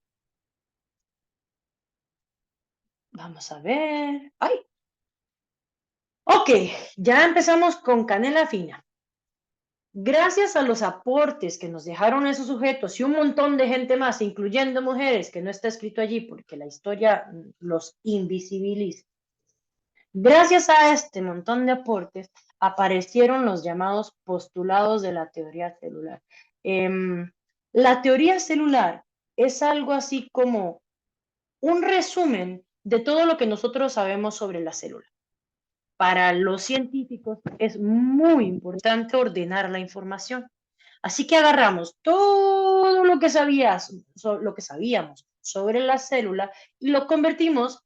A: Vamos a ver. ¡Ay! Ok, ya empezamos con canela fina. Gracias a los aportes que nos dejaron esos sujetos y un montón de gente más, incluyendo mujeres, que no está escrito allí porque la historia los invisibiliza. Gracias a este montón de aportes aparecieron los llamados postulados de la teoría celular. La teoría celular es algo así como un resumen de todo lo que nosotros sabemos sobre la célula. Para los científicos es muy importante ordenar la información. Así que agarramos todo lo que sabíamos sobre la célula y lo convertimos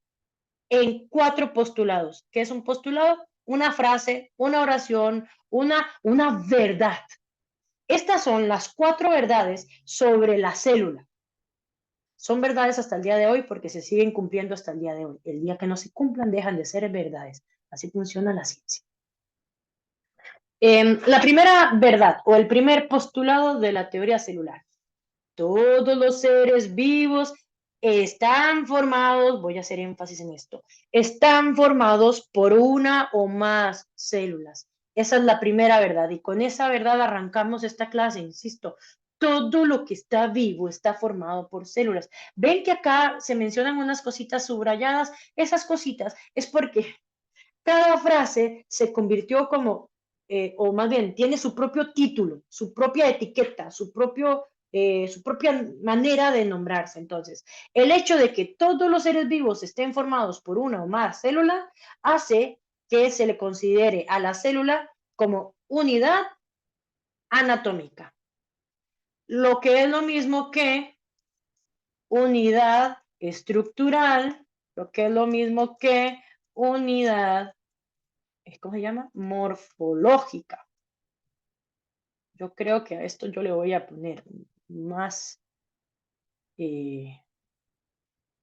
A: en 4 postulados. ¿Qué es un postulado? Una frase, una oración, una verdad. Estas son las 4 verdades sobre la célula. Son verdades hasta el día de hoy porque se siguen cumpliendo hasta el día de hoy. El día que no se cumplan dejan de ser verdades. Así funciona la ciencia. La primera verdad o el primer postulado de la teoría celular. Todos los seres vivos están formados, voy a hacer énfasis en esto, están formados por una o más células. Esa es la primera verdad y con esa verdad arrancamos esta clase, insisto. Todo lo que está vivo está formado por células. Ven que acá se mencionan unas cositas subrayadas. Esas cositas es porque cada frase se convirtió como, o más bien, tiene su propio título, su propia etiqueta, su propia manera de nombrarse. Entonces, el hecho de que todos los seres vivos estén formados por una o más células hace que se le considere a la célula como unidad anatómica, lo que es lo mismo que unidad estructural, lo que es lo mismo que unidad, ¿cómo se llama? Morfológica. Yo creo que a esto yo le voy a poner más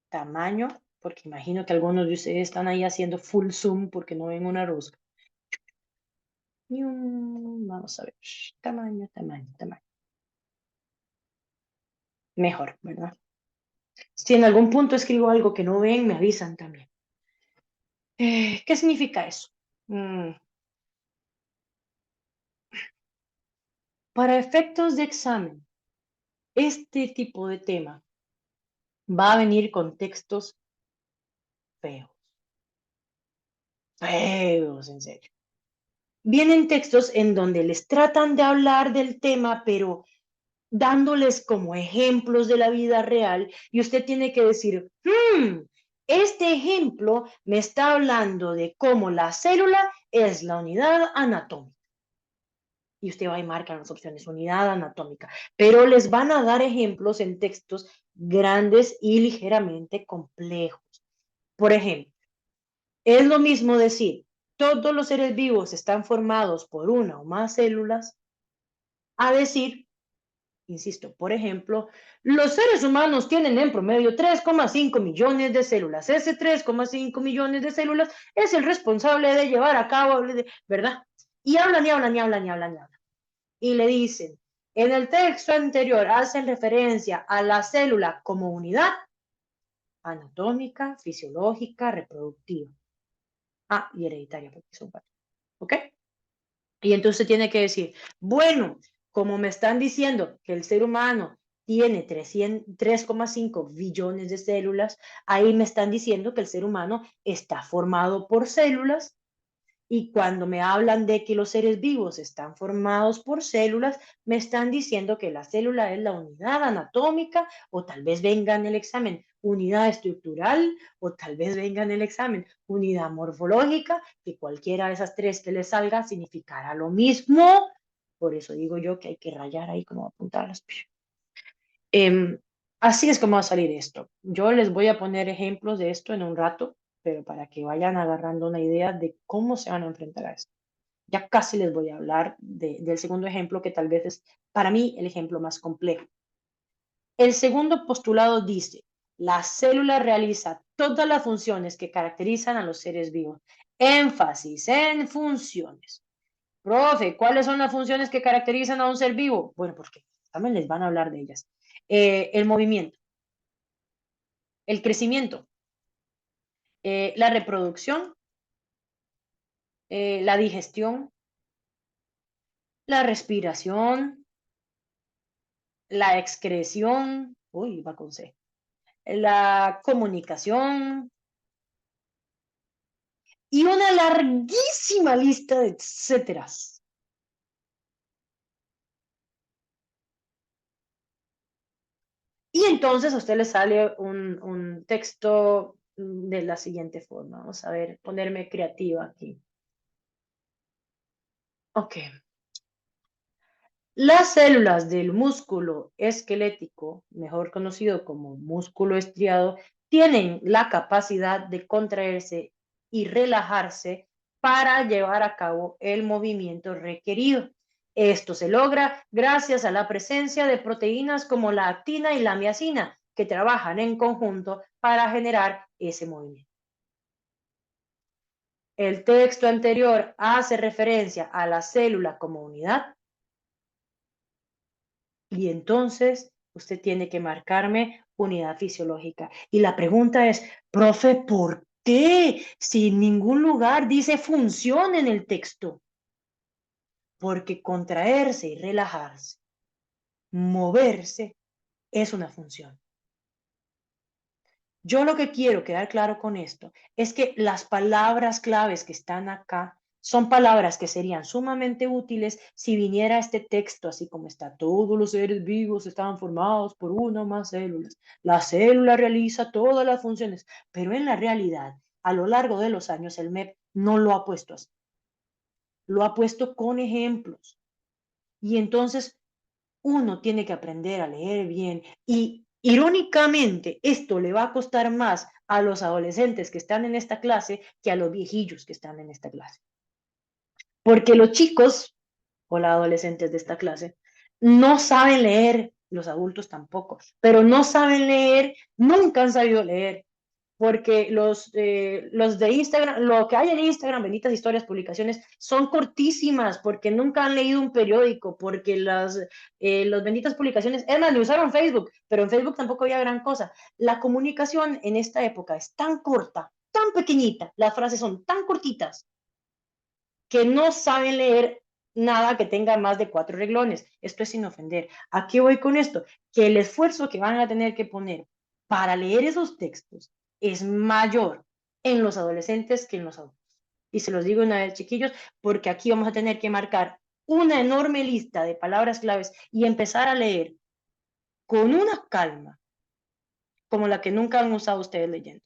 A: tamaño, porque imagino que algunos de ustedes están ahí haciendo full zoom porque no ven una rosca. Vamos a ver, tamaño. Mejor, ¿verdad? Si en algún punto escribo algo que no ven, me avisan también. ¿Qué significa eso? Para efectos de examen, este tipo de tema va a venir con textos feos. Feos, en serio. Vienen textos en donde les tratan de hablar del tema, pero dándoles como ejemplos de la vida real, y usted tiene que decir, este ejemplo me está hablando de cómo la célula es la unidad anatómica. Y usted va y marca las opciones, unidad anatómica, pero les van a dar ejemplos en textos grandes y ligeramente complejos. Por ejemplo, es lo mismo decir, todos los seres vivos están formados por una o más células, a decir, insisto, por ejemplo, los seres humanos tienen en promedio 3,5 millones de células. Ese 3,5 millones de células es el responsable de llevar a cabo, ¿verdad? Y hablan. Y le dicen, En el texto anterior hacen referencia a la célula como unidad anatómica, fisiológica, reproductiva. Ah, y hereditaria, porque son varios. ¿Ok? Y entonces tiene que decir, bueno, como me están diciendo que el ser humano tiene 3,5 billones de células, ahí me están diciendo que el ser humano está formado por células. Y cuando me hablan de que los seres vivos están formados por células, me están diciendo que la célula es la unidad anatómica, o tal vez venga en el examen unidad estructural, o tal vez venga en el examen unidad morfológica, que cualquiera de esas tres que le salga significará lo mismo. Por eso digo yo que hay que rayar ahí como apuntarlas. Así es como va a salir esto. Yo les voy a poner ejemplos de esto en un rato, pero para que vayan agarrando una idea de cómo se van a enfrentar a esto. Ya casi les voy a hablar del segundo ejemplo, que tal vez es para mí el ejemplo más complejo. El segundo postulado dice, la célula realiza todas las funciones que caracterizan a los seres vivos. Énfasis en funciones. Profe, ¿cuáles son las funciones que caracterizan a un ser vivo? Bueno, porque también les van a hablar de ellas. El movimiento, el crecimiento, la reproducción, la digestión, la respiración, la excreción, uy, va con C, la comunicación y una larguísima lista de etcéteras. Y entonces a usted le sale un texto de la siguiente forma. Vamos a ver, ponerme creativa aquí. Ok. Las células del músculo esquelético, mejor conocido como músculo estriado, tienen la capacidad de contraerse y relajarse para llevar a cabo el movimiento requerido. Esto se logra gracias a la presencia de proteínas como la actina y la miacina, que trabajan en conjunto para generar ese movimiento. El texto anterior hace referencia a la célula como unidad. Y entonces usted tiene que marcarme unidad fisiológica. Y la pregunta es, profe, ¿por qué? Si en ningún lugar dice función en el texto. Porque contraerse y relajarse, moverse, es una función. Yo lo que quiero quedar claro con esto es que las palabras claves que están acá son palabras que serían sumamente útiles si viniera este texto así como está. Todos los seres vivos están formados por una o más células. La célula realiza todas las funciones, pero en la realidad, a lo largo de los años, el MEP no lo ha puesto así. Lo ha puesto con ejemplos. Y entonces uno tiene que aprender a leer bien y irónicamente esto le va a costar más a los adolescentes que están en esta clase que a los viejillos que están en esta clase. Porque los chicos o los adolescentes de esta clase no saben leer, los adultos tampoco, pero no saben leer, nunca han sabido leer, porque los de Instagram, lo que hay en Instagram, benditas historias, publicaciones, son cortísimas, porque nunca han leído un periódico, porque las benditas publicaciones, es más, ni usaron Facebook, pero en Facebook tampoco había gran cosa. La comunicación en esta época es tan corta, tan pequeñita, las frases son tan cortitas, que no saben leer nada que tenga más de 4 renglones. Esto es sin ofender. ¿A qué voy con esto? Que el esfuerzo que van a tener que poner para leer esos textos es mayor en los adolescentes que en los adultos. Y se los digo una vez, chiquillos, porque aquí vamos a tener que marcar una enorme lista de palabras claves y empezar a leer con una calma, como la que nunca han usado ustedes leyendo.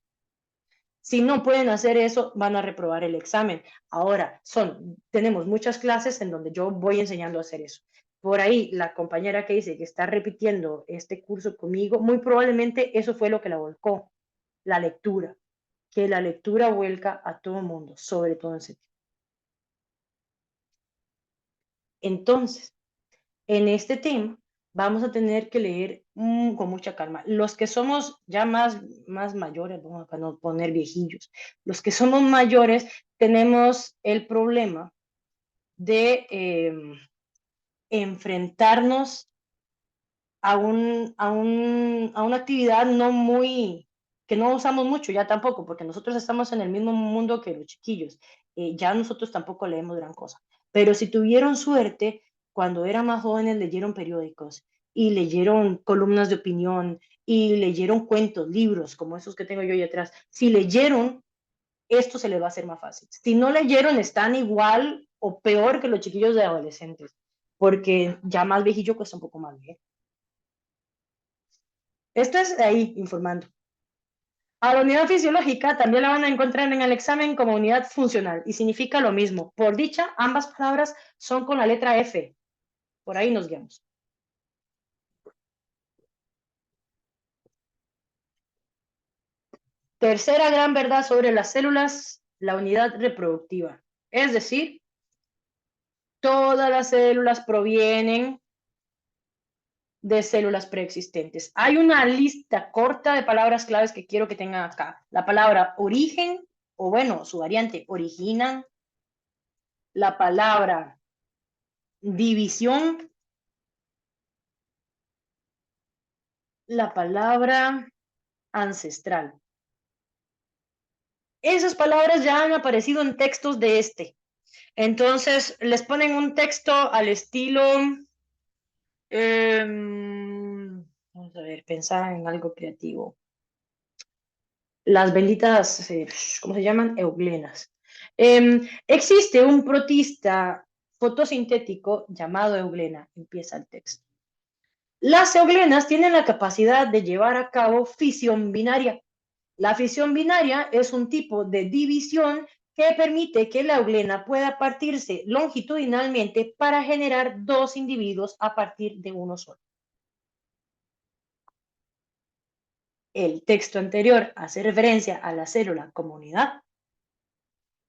A: Si no pueden hacer eso, van a reprobar el examen. Ahora, tenemos muchas clases en donde yo voy enseñando a hacer eso. Por ahí, la compañera que dice que está repitiendo este curso conmigo, muy probablemente eso fue lo que la volcó, la lectura, que la lectura vuelca a todo el mundo, sobre todo en séptimo. Entonces, en este tema, vamos a tener que leer con mucha calma. Los que somos ya más mayores, vamos a no poner viejillos, los que somos mayores tenemos el problema de enfrentarnos a una actividad no muy, que no usamos mucho ya tampoco, porque nosotros estamos en el mismo mundo que los chiquillos. Ya nosotros tampoco leemos gran cosa. Pero si tuvieron suerte, cuando eran más jóvenes leyeron periódicos y leyeron columnas de opinión y leyeron cuentos, libros como esos que tengo yo ahí atrás. Si leyeron, esto se les va a hacer más fácil. Si no leyeron, están igual o peor que los chiquillos de adolescentes, porque ya más viejillo cuesta un poco más leer. Esto es ahí informando. A la unidad fisiológica también la van a encontrar en el examen como unidad funcional y significa lo mismo. Por dicha, ambas palabras son con la letra F. Por ahí nos guiamos. Tercera gran verdad sobre las células, la unidad reproductiva. Es decir, todas las células provienen de células preexistentes. Hay una lista corta de palabras claves que quiero que tengan acá. La palabra origen, o bueno, su variante, originan. La palabra división. La palabra ancestral. Esas palabras ya han aparecido en textos de este. Entonces, les ponen un texto al estilo... vamos a ver, pensar en algo creativo. Las benditas, ¿cómo se llaman? Euglenas. Existe un protista fotosintético llamado euglena, empieza el texto. Las euglenas tienen la capacidad de llevar a cabo fisión binaria. La fisión binaria es un tipo de división que permite que la euglena pueda partirse longitudinalmente para generar dos individuos a partir de uno solo. El texto anterior hace referencia a la célula como unidad.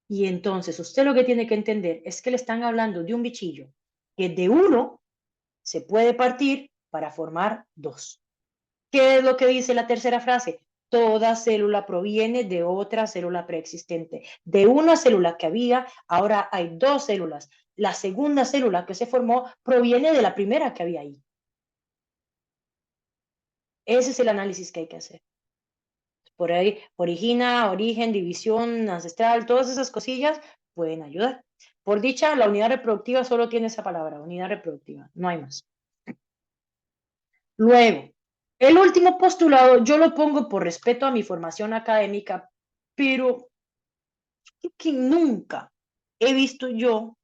A: Y entonces usted lo que tiene que entender es que le están hablando de un bichillo que de uno se puede partir para formar dos. ¿Qué es lo que dice la tercera frase? Toda célula proviene de otra célula preexistente. De una célula que había, ahora hay dos células. La segunda célula que se formó proviene de la primera que había ahí. Ese es el análisis que hay que hacer. Por ahí, origina, origen, división, ancestral, todas esas cosillas pueden ayudar. Por dicha, la unidad reproductiva solo tiene esa palabra, unidad reproductiva, no hay más. Luego, el último postulado yo lo pongo por respeto a mi formación académica, pero que nunca he visto yo,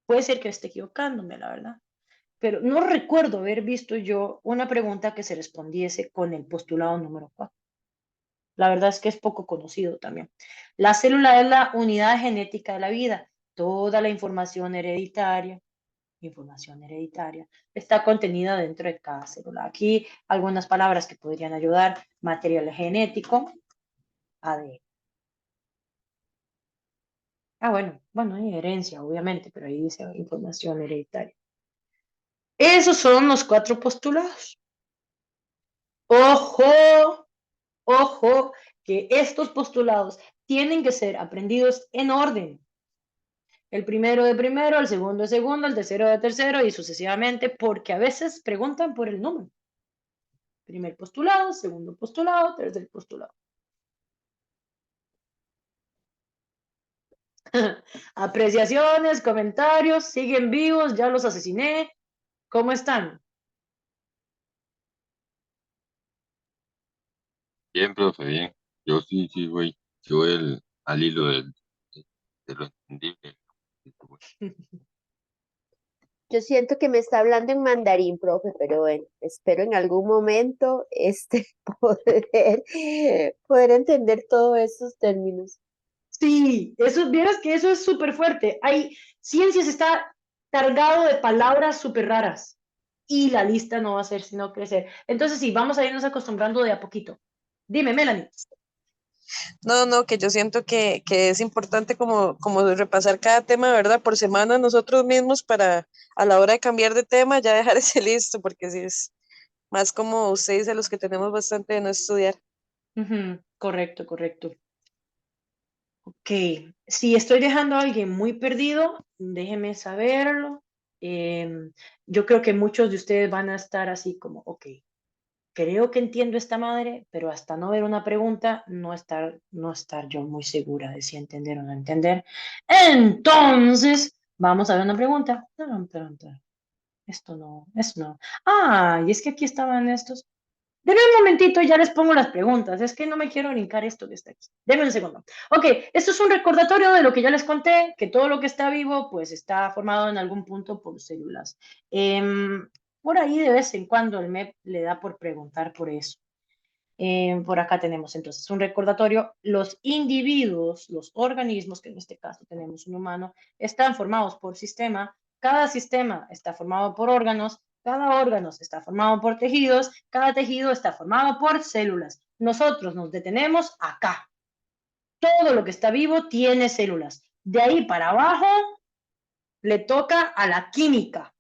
A: puede ser que esté equivocándome, la verdad, pero no recuerdo haber visto yo una pregunta que se respondiese con el postulado número 4. La verdad es que es poco conocido también. La célula es la unidad genética de la vida. Toda la información hereditaria está contenida dentro de cada célula. Aquí algunas palabras que podrían ayudar: material genético, ADN. Bueno, hay herencia, obviamente, pero ahí dice información hereditaria. Esos son los 4 postulados. Ojo, ojo, que estos postulados tienen que ser aprendidos en orden. El primero de primero, el segundo de segundo, el tercero de tercero y sucesivamente, porque a veces preguntan por el número. Primer postulado, segundo postulado, tercer postulado. Apreciaciones, comentarios, siguen vivos, ya los asesiné. ¿Cómo están?
D: Bien, profe, bien. Yo sí voy, al hilo de lo entendible.
B: Yo siento que me está hablando en mandarín, profe, pero bueno, espero en algún momento poder, poder entender todos estos términos.
A: Sí, eso, vieras que eso es súper fuerte. Hay ciencias, está cargado de palabras súper raras y la lista no va a ser sino crecer. Entonces sí, vamos a irnos acostumbrando de a poquito. Dime, Melanie.
F: No, que yo siento que es importante como repasar cada tema, ¿verdad? Por semana nosotros mismos para a la hora de cambiar de tema ya dejar ese listo, porque si es más como usted dice, los que tenemos bastante de no estudiar.
A: Correcto, correcto. Ok, si estoy dejando a alguien muy perdido, déjeme saberlo. Yo creo que muchos de ustedes van a estar así como, ok, creo que entiendo esta madre, pero hasta no ver una pregunta, no estar yo muy segura de si entender o no entender. Entonces, vamos a ver una pregunta. Esto no, eso no. Ah, y es que aquí estaban estos. Deme un momentito y ya les pongo las preguntas. Es que no me quiero brincar esto que está aquí. Deme un segundo. Ok, esto es un recordatorio de lo que ya les conté, que todo lo que está vivo, pues está formado en algún punto por células. Por ahí de vez en cuando el MEP le da por preguntar por eso. Por acá tenemos entonces un recordatorio. Los individuos, los organismos, que en este caso tenemos un humano, están formados por sistema. Cada sistema está formado por órganos. Cada órgano está formado por tejidos. Cada tejido está formado por células. Nosotros nos detenemos acá. Todo lo que está vivo tiene células. De ahí para abajo le toca a la química.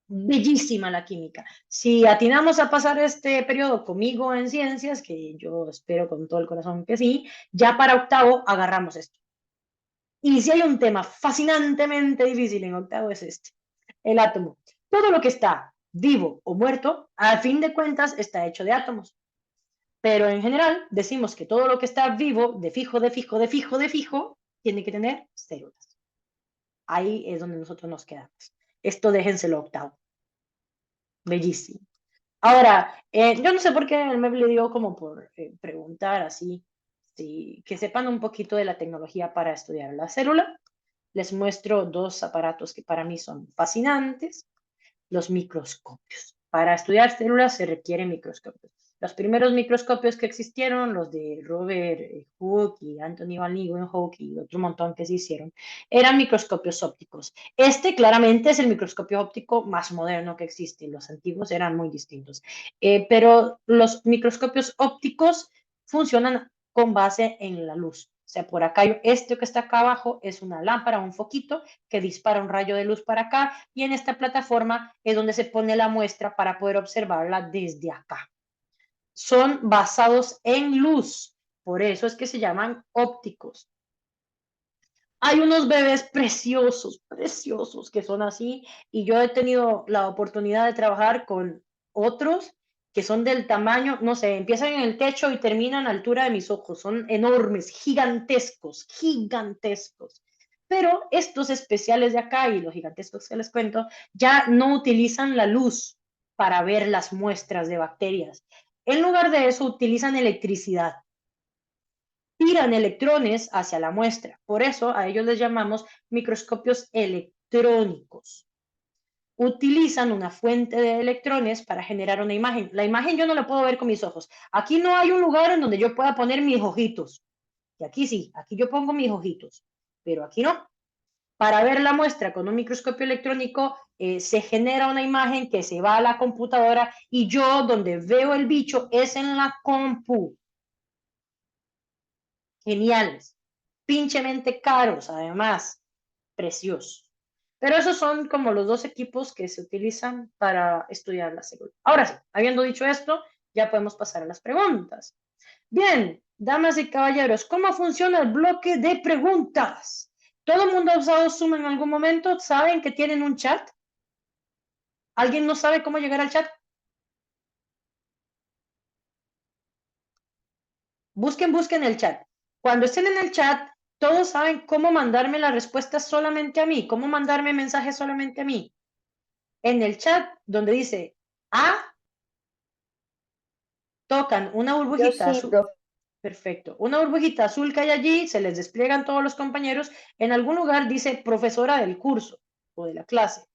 A: Bellísima la química. Si atinamos a pasar este periodo conmigo en ciencias, que yo espero con todo el corazón que sí, ya para octavo agarramos esto. Y si hay un tema fascinantemente difícil en octavo es este, el átomo. Todo lo que está vivo o muerto, a fin de cuentas, está hecho de átomos. Pero en general decimos que todo lo que está vivo, de fijo, tiene que tener células. Ahí es donde nosotros nos quedamos. Esto déjenselo octavo. Bellísimo. Ahora, yo no sé por qué el MEP le dio como por preguntar así, que sepan un poquito de la tecnología para estudiar la célula. Les muestro dos aparatos que para mí son fascinantes, los microscopios. Para estudiar células se requieren microscopios. Los primeros microscopios que existieron, los de Robert Hooke y Anthony Van Leeuwenhoek y otro montón que se hicieron, eran microscopios ópticos. Este claramente es el microscopio óptico más moderno que existe. Los antiguos eran muy distintos. Pero los microscopios ópticos funcionan con base en la luz. O sea, por acá, esto que está acá abajo es una lámpara, un foquito que dispara un rayo de luz para acá y en esta plataforma es donde se pone la muestra para poder observarla desde acá. Son basados en luz, por eso es que se llaman ópticos. Hay unos bebés preciosos, preciosos, que son así, y yo he tenido la oportunidad de trabajar con otros que son del tamaño, no sé, empiezan en el techo y terminan a altura de mis ojos, son enormes, gigantescos, gigantescos. Pero estos especiales de acá y los gigantescos que les cuento, ya no utilizan la luz para ver las muestras de bacterias. En lugar de eso, utilizan electricidad. Tiran electrones hacia la muestra. Por eso a ellos les llamamos microscopios electrónicos. Utilizan una fuente de electrones para generar una imagen. La imagen yo no la puedo ver con mis ojos. Aquí no hay un lugar en donde yo pueda poner mis ojitos. Y aquí sí, aquí yo pongo mis ojitos, pero aquí no. Para ver la muestra con un microscopio electrónico se genera una imagen que se va a la computadora y yo donde veo el bicho es en la compu. Geniales, pinchemente caros, además, preciosos. Pero esos son como los dos equipos que se utilizan para estudiar la célula. Ahora sí, habiendo dicho esto, ya podemos pasar a las preguntas. Bien, damas y caballeros, ¿cómo funciona el bloque de preguntas? ¿Todo el mundo ha usado Zoom en algún momento? ¿Saben que tienen un chat? ¿Alguien no sabe cómo llegar al chat? Busquen el chat. Cuando estén en el chat, todos saben cómo mandarme las respuestas solamente a mí, cómo mandarme mensajes solamente a mí. En el chat, donde dice A, tocan una
B: Yo
A: burbujita
B: sí,
A: azul.
B: profe.
A: Perfecto. Una burbujita azul que hay allí, se les despliegan todos los compañeros. En algún lugar dice profesora del curso o de la clase.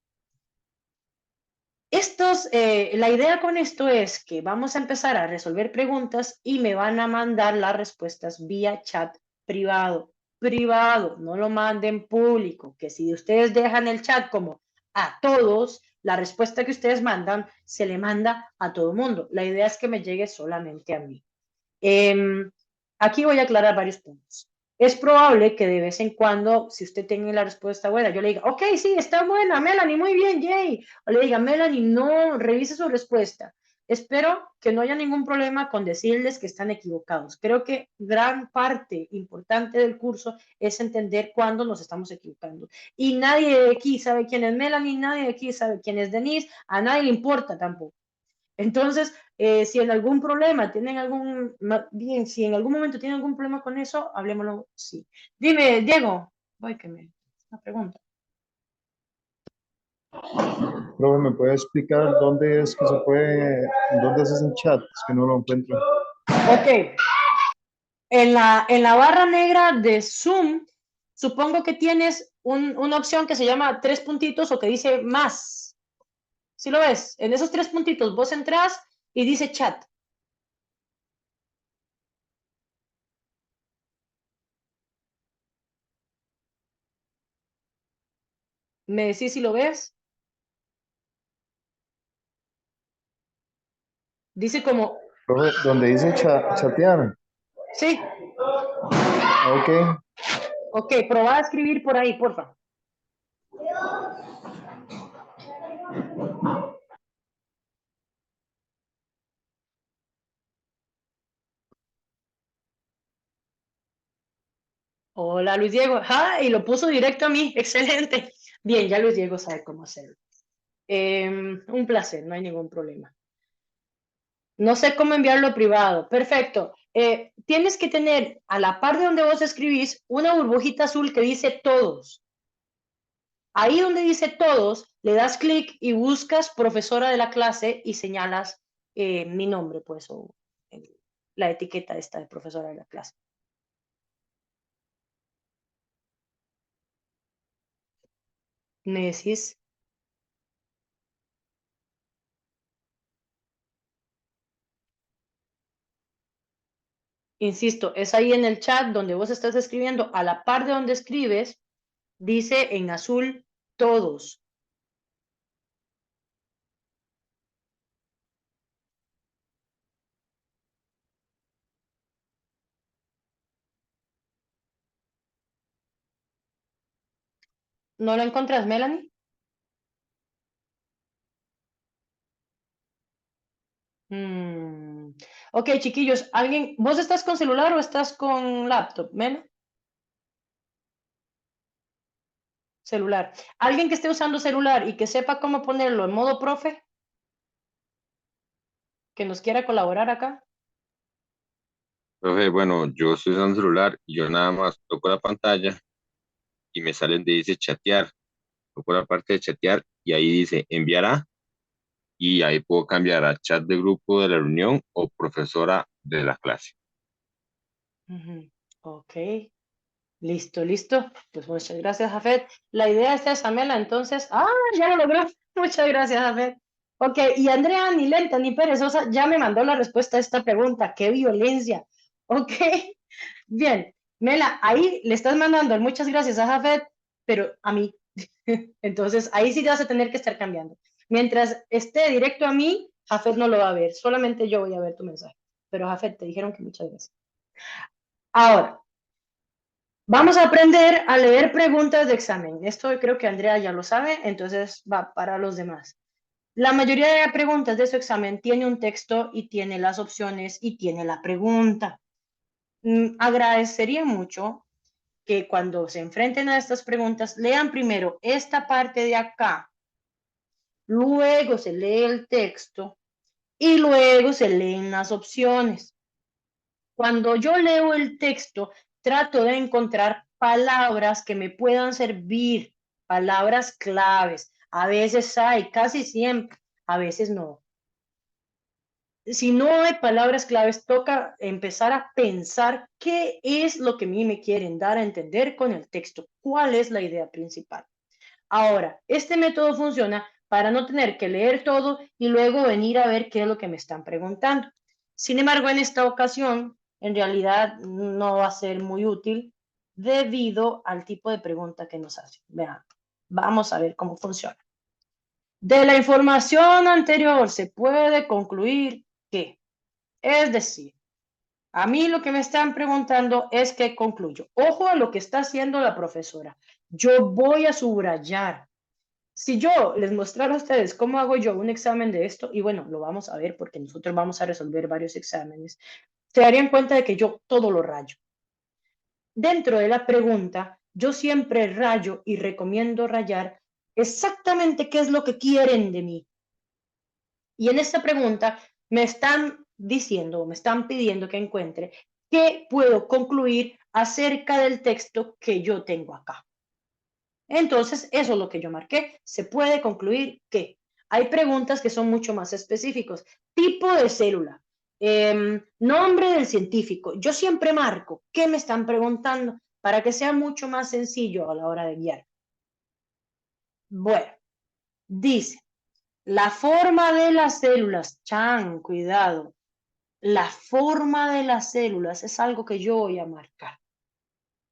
A: La idea con esto es que vamos a empezar a resolver preguntas y me van a mandar las respuestas vía chat privado. Privado, no lo manden público, que si ustedes dejan el chat como a todos, la respuesta que ustedes mandan se le manda a todo el mundo. La idea es que me llegue solamente a mí. Aquí voy a aclarar varios puntos. Es probable que de vez en cuando, si usted tiene la respuesta buena, yo le diga, ok, sí, está buena, Melanie, muy bien, Jay. O le diga, Melanie, no, revise su respuesta. Espero que no haya ningún problema con decirles que están equivocados. Creo que gran parte importante del curso es entender cuándo nos estamos equivocando. Y nadie de aquí sabe quién es Melanie, nadie de aquí sabe quién es Denise, a nadie le importa tampoco. Entonces, si en algún problema tienen bien, si en algún momento tienen algún problema con eso, hablemoslo, sí. Dime, Diego, voy que me, una pregunta.
G: Profe, ¿me puede explicar dónde es que se puede, dónde es ese chat? Es que no lo encuentro.
A: Ok. En la barra negra de Zoom, supongo que tienes una opción que se llama 3 puntitos o que dice más. ¿Sí lo ves? En esos 3 puntitos vos entras y dice chat. ¿Me decís si lo ves? Dice como,
G: Profe, donde dice chatear.
A: sí,
G: Ok.
A: ok, probá a escribir por ahí, porfa. Hola, Luis Diego. Ah, y lo puso directo a mí. Excelente. Bien, ya Luis Diego sabe cómo hacerlo. Un placer, no hay ningún problema. No sé cómo enviarlo privado. Perfecto. Tienes que tener a la par de donde vos escribís una burbujita azul que dice todos. Ahí donde dice todos, le das clic y buscas profesora de la clase y señalas mi nombre, pues, o la etiqueta esta de profesora de la clase. ¿Me decís? Insisto, es ahí en el chat donde vos estás escribiendo, a la par de donde escribes, dice en azul todos. ¿No lo encuentras, Melanie? Ok, chiquillos, ¿vos estás con celular o estás con laptop, Mel? Celular. ¿Alguien que esté usando celular y que sepa cómo ponerlo en modo profe? ¿Que nos quiera colaborar acá?
D: Profe, bueno, yo estoy usando celular y yo nada más toco la pantalla y me sale donde dice chatear. Toco la parte de chatear y ahí dice enviará y ahí puedo cambiar a chat de grupo de la reunión o profesora de la clase.
A: Ok, listo, listo. Pues muchas gracias, Jafet. La idea es esa, Mela, entonces. Ah, ya lo logró. Muchas gracias, Jafet. Ok, y Andrea, ni lenta ni perezosa, ya me mandó la respuesta a esta pregunta. ¡Qué violencia! Ok, bien. Mela, ahí le estás mandando muchas gracias a Jafet, pero a mí. Entonces, ahí sí vas a tener que estar cambiando. Mientras esté directo a mí, Jafet no lo va a ver. Solamente yo voy a ver tu mensaje. Pero Jafet, te dijeron que muchas gracias. Ahora, vamos a aprender a leer preguntas de examen. Esto creo que Andrea ya lo sabe, entonces va para los demás. La mayoría de preguntas de su examen tiene un texto y tiene las opciones y tiene la pregunta. Agradecería mucho que cuando se enfrenten a estas preguntas lean primero esta parte de acá, luego se lee el texto y luego se leen las opciones. Cuando yo leo el texto, trato de encontrar palabras que me puedan servir, palabras claves. A veces hay, casi siempre, a veces no. Si no hay palabras claves, toca empezar a pensar qué es lo que a mí me quieren dar a entender con el texto, cuál es la idea principal. Ahora, este método funciona para no tener que leer todo y luego venir a ver qué es lo que me están preguntando. Sin embargo, en esta ocasión, en realidad no va a ser muy útil debido al tipo de pregunta que nos hacen. Vean, vamos a ver cómo funciona. De la información anterior se puede concluir que, es decir, a mí lo que me están preguntando es qué concluyo. Ojo a lo que está haciendo la profesora. Yo voy a subrayar. si yo les mostrara a ustedes cómo hago yo un examen de esto, y bueno, lo vamos a ver porque nosotros vamos a resolver varios exámenes, se darían cuenta de que yo todo lo rayo. Dentro de la pregunta, yo siempre rayo y recomiendo rayar exactamente qué es lo que quieren de mí. Y en esta pregunta me están diciendo, me están pidiendo que encuentre qué puedo concluir acerca del texto que yo tengo acá. Entonces, eso es lo que yo marqué. Se puede concluir que hay preguntas que son mucho más específicos. Tipo de célula, nombre del científico. Yo siempre marco qué me están preguntando para que sea mucho más sencillo a la hora de guiar. Bueno, dice, la forma de las células, chan, cuidado. La forma de las células es algo que yo voy a marcar.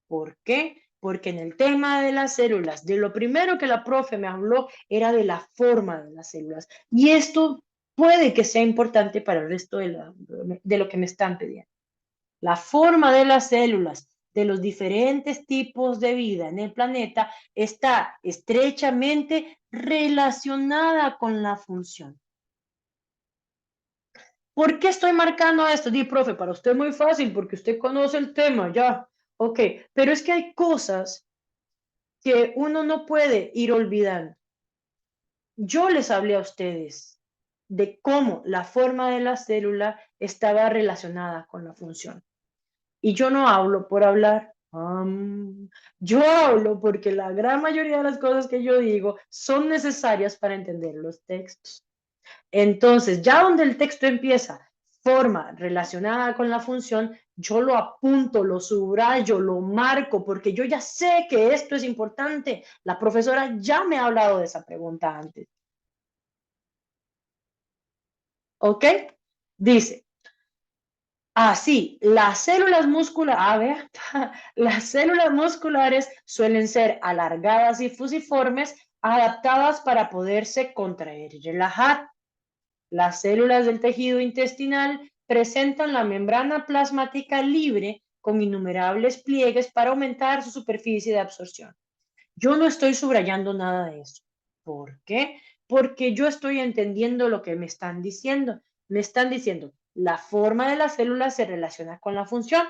A: ¿Por qué? Porque en el tema de las células, de lo primero que la profe me habló era de la forma de las células. Y esto puede que sea importante para el resto de lo que me están pidiendo. La forma de las células de los diferentes tipos de vida en el planeta está estrechamente relacionada con la función. ¿Por qué estoy marcando esto? Di, profe, para usted es muy fácil porque usted conoce el tema, ya. Ok, pero es que hay cosas que uno no puede ir olvidando. Yo les hablé a ustedes de cómo la forma de la célula estaba relacionada con la función. Y yo no hablo por hablar. Yo hablo porque la gran mayoría de las cosas que yo digo son necesarias para entender los textos. Entonces, ya donde el texto empieza, forma relacionada con la función, yo lo apunto, lo subrayo, lo marco, porque yo ya sé que esto es importante. La profesora ya me ha hablado de esa pregunta antes. ¿Ok? Dice, así, las células musculares, a ver, las células musculares suelen ser alargadas y fusiformes, adaptadas para poderse contraer y relajar. Las células del tejido intestinal presentan la membrana plasmática libre con innumerables pliegues para aumentar su superficie de absorción. Yo no estoy subrayando nada de eso. ¿Por qué? Porque yo estoy entendiendo lo que me están diciendo. Me están diciendo, la forma de la célula se relaciona con la función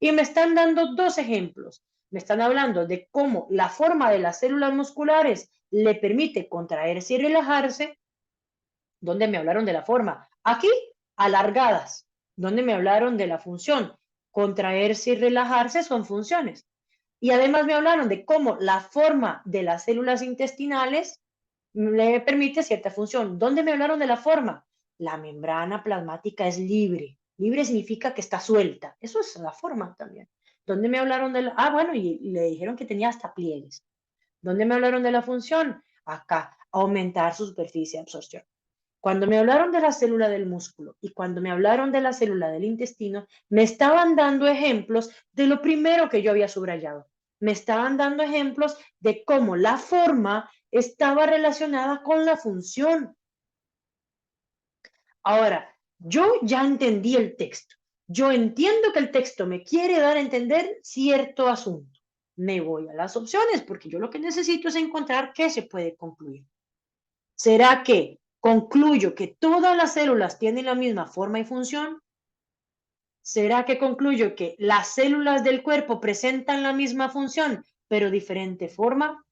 A: y me están dando dos ejemplos. Me están hablando de cómo la forma de las células musculares le permite contraerse y relajarse, donde me hablaron de la forma. Aquí, alargadas, donde me hablaron de la función. Contraerse y relajarse son funciones. Y además me hablaron de cómo la forma de las células intestinales le permite cierta función. ¿Dónde me hablaron de la forma? La membrana plasmática es libre. Libre significa que está suelta. Eso es la forma también. ¿Dónde me hablaron de la... Ah, bueno, y le dijeron que tenía hasta pliegues. ¿Dónde me hablaron de la función? Acá, aumentar su superficie de absorción. Cuando me hablaron de la célula del músculo y cuando me hablaron de la célula del intestino, me estaban dando ejemplos de lo primero que yo había subrayado. Me estaban dando ejemplos de cómo la forma estaba relacionada con la función. Ahora, yo ya entendí el texto. Yo entiendo que el texto me quiere dar a entender cierto asunto. Me voy a las opciones porque yo lo que necesito es encontrar qué se puede concluir. ¿Será que concluyo que todas las células tienen la misma forma y función? ¿Será que concluyo que las células del cuerpo presentan la misma función, pero diferente forma?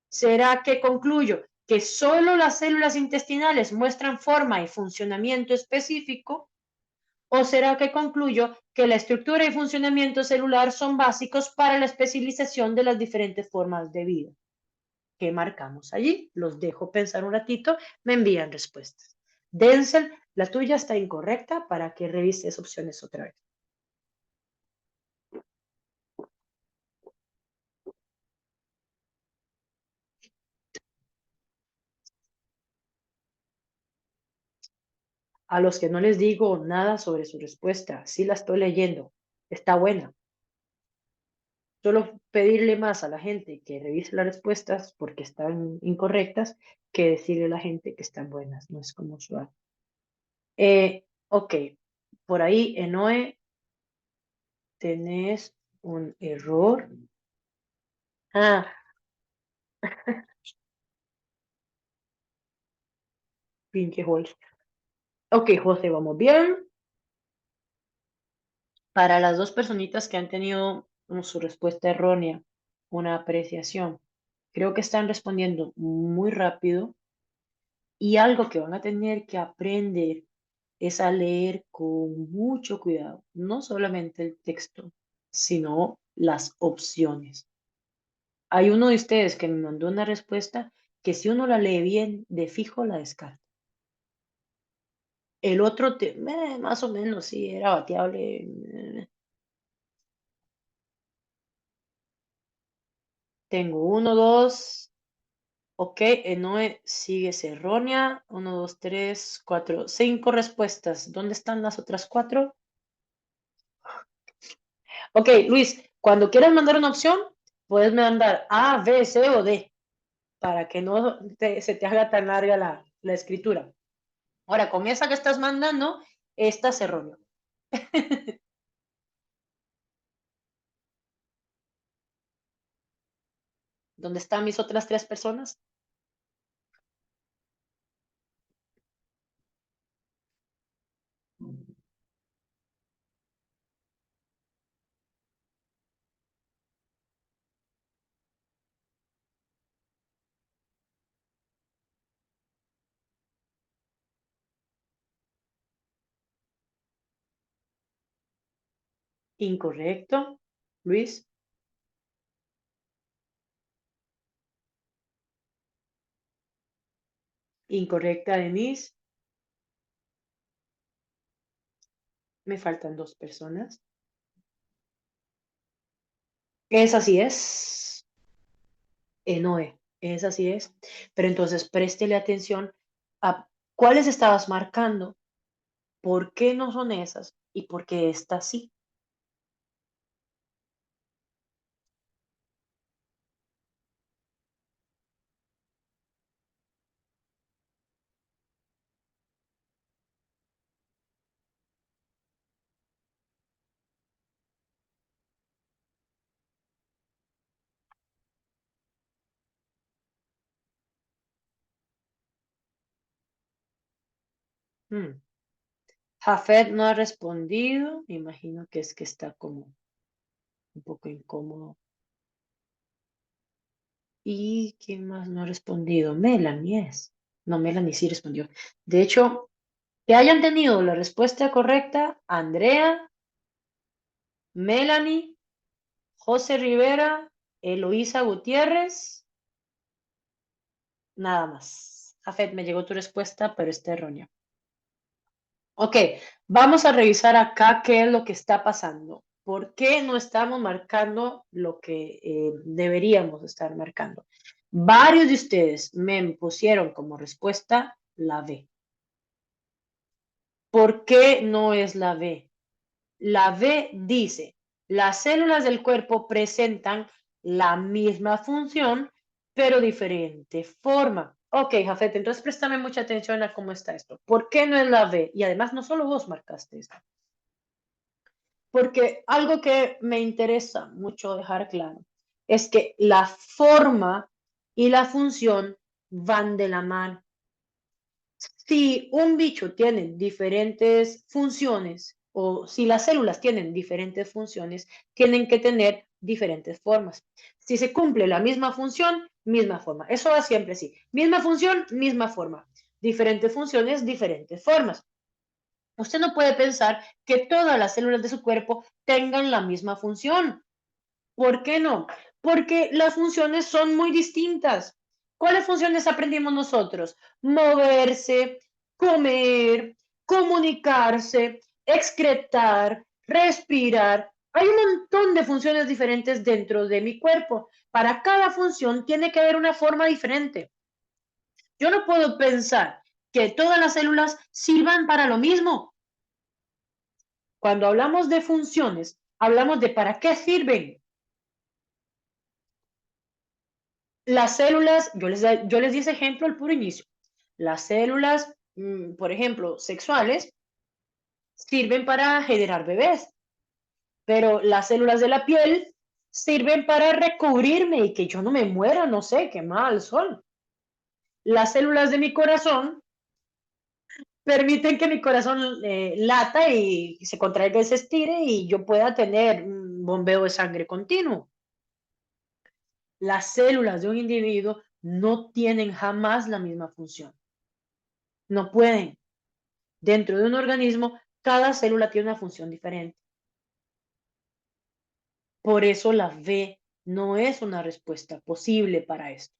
A: ¿Será que concluyo que solo las células intestinales muestran forma y funcionamiento específico? ¿O será que concluyo que la estructura y funcionamiento celular son básicos para la especialización de las diferentes formas de vida? ¿Qué marcamos allí? Los dejo pensar un ratito, me envían respuestas. Denzel, la tuya está incorrecta para que revises opciones otra vez. A los que no les digo nada sobre su respuesta, sí la estoy leyendo, está buena. Solo pedirle más a la gente que revise las respuestas porque están incorrectas que decirle a la gente que están buenas, no es como usual. Ok, por ahí, Enoe, tenés un error. Ah, Pinche José. Ok, José, vamos bien. Para las dos personitas que han tenido su respuesta errónea, una apreciación, creo que están respondiendo muy rápido y algo que van a tener que aprender es a leer con mucho cuidado, no solamente el texto, sino las opciones. Hay uno de ustedes que me mandó una respuesta que si uno la lee bien, de fijo la descarta. El otro, más o menos, sí, era bateable. Tengo uno, dos. Ok, Enoe sigue errónea. Uno, dos, tres, cuatro, cinco respuestas. ¿Dónde están las otras cuatro? Ok, Luis, cuando quieras mandar una opción, puedes mandar A, B, C o D, para que no se te haga tan larga la escritura. Ahora, con esa que estás mandando, esta es errónea. ¿Dónde están mis otras tres personas? Incorrecto. Luis, incorrecta, Denise. Me faltan dos personas. Esa sí es. Enoe, esa sí es. Pero entonces préstele atención a cuáles estabas marcando, por qué no son esas y por qué esta sí. Hmm. Jafet no ha respondido. Me imagino que es que está como un poco incómodo. ¿Y quién más no ha respondido? Melanie es. No, Melanie sí respondió. De hecho, que hayan tenido la respuesta correcta, Andrea, Melanie, José Rivera, Eloísa Gutiérrez, nada más. Jafet, me llegó tu respuesta, pero está errónea. Ok, vamos a revisar acá qué es lo que está pasando. ¿Por qué no estamos marcando lo que deberíamos estar marcando? Varios de ustedes me pusieron como respuesta la B. ¿Por qué no es la B? La B dice, las células del cuerpo presentan la misma función, pero diferente forma. Ok, Jafet, entonces préstame mucha atención a cómo está esto. ¿Por qué no es la B? Y además, no solo vos marcaste esto. Porque algo que me interesa mucho dejar claro es que la forma y la función van de la mano. Si un bicho tiene diferentes funciones o si las células tienen diferentes funciones, tienen que tener diferentes formas. Si se cumple la misma función, misma forma. Eso va siempre así. Misma función, misma forma. Diferentes funciones, diferentes formas. Usted no puede pensar que todas las células de su cuerpo tengan la misma función. ¿Por qué no? Porque las funciones son muy distintas. ¿Cuáles funciones aprendimos nosotros? Moverse, comer, comunicarse, excretar, respirar. Hay un montón de funciones diferentes dentro de mi cuerpo. Para cada función tiene que haber una forma diferente. Yo no puedo pensar que todas las células sirvan para lo mismo. Cuando hablamos de funciones, hablamos de para qué sirven. Las células, yo les di ese ejemplo al puro inicio. Las células, por ejemplo, sexuales, sirven para generar bebés, pero las células de la piel sirven para recubrirme y que yo no me muera, no sé, quemada al sol. Las células de mi corazón permiten que mi corazón lata y se contraiga y se estire y yo pueda tener un bombeo de sangre continuo. Las células de un individuo no tienen jamás la misma función. No pueden. Dentro de un organismo, cada célula tiene una función diferente. Por eso la V no es una respuesta posible para esto.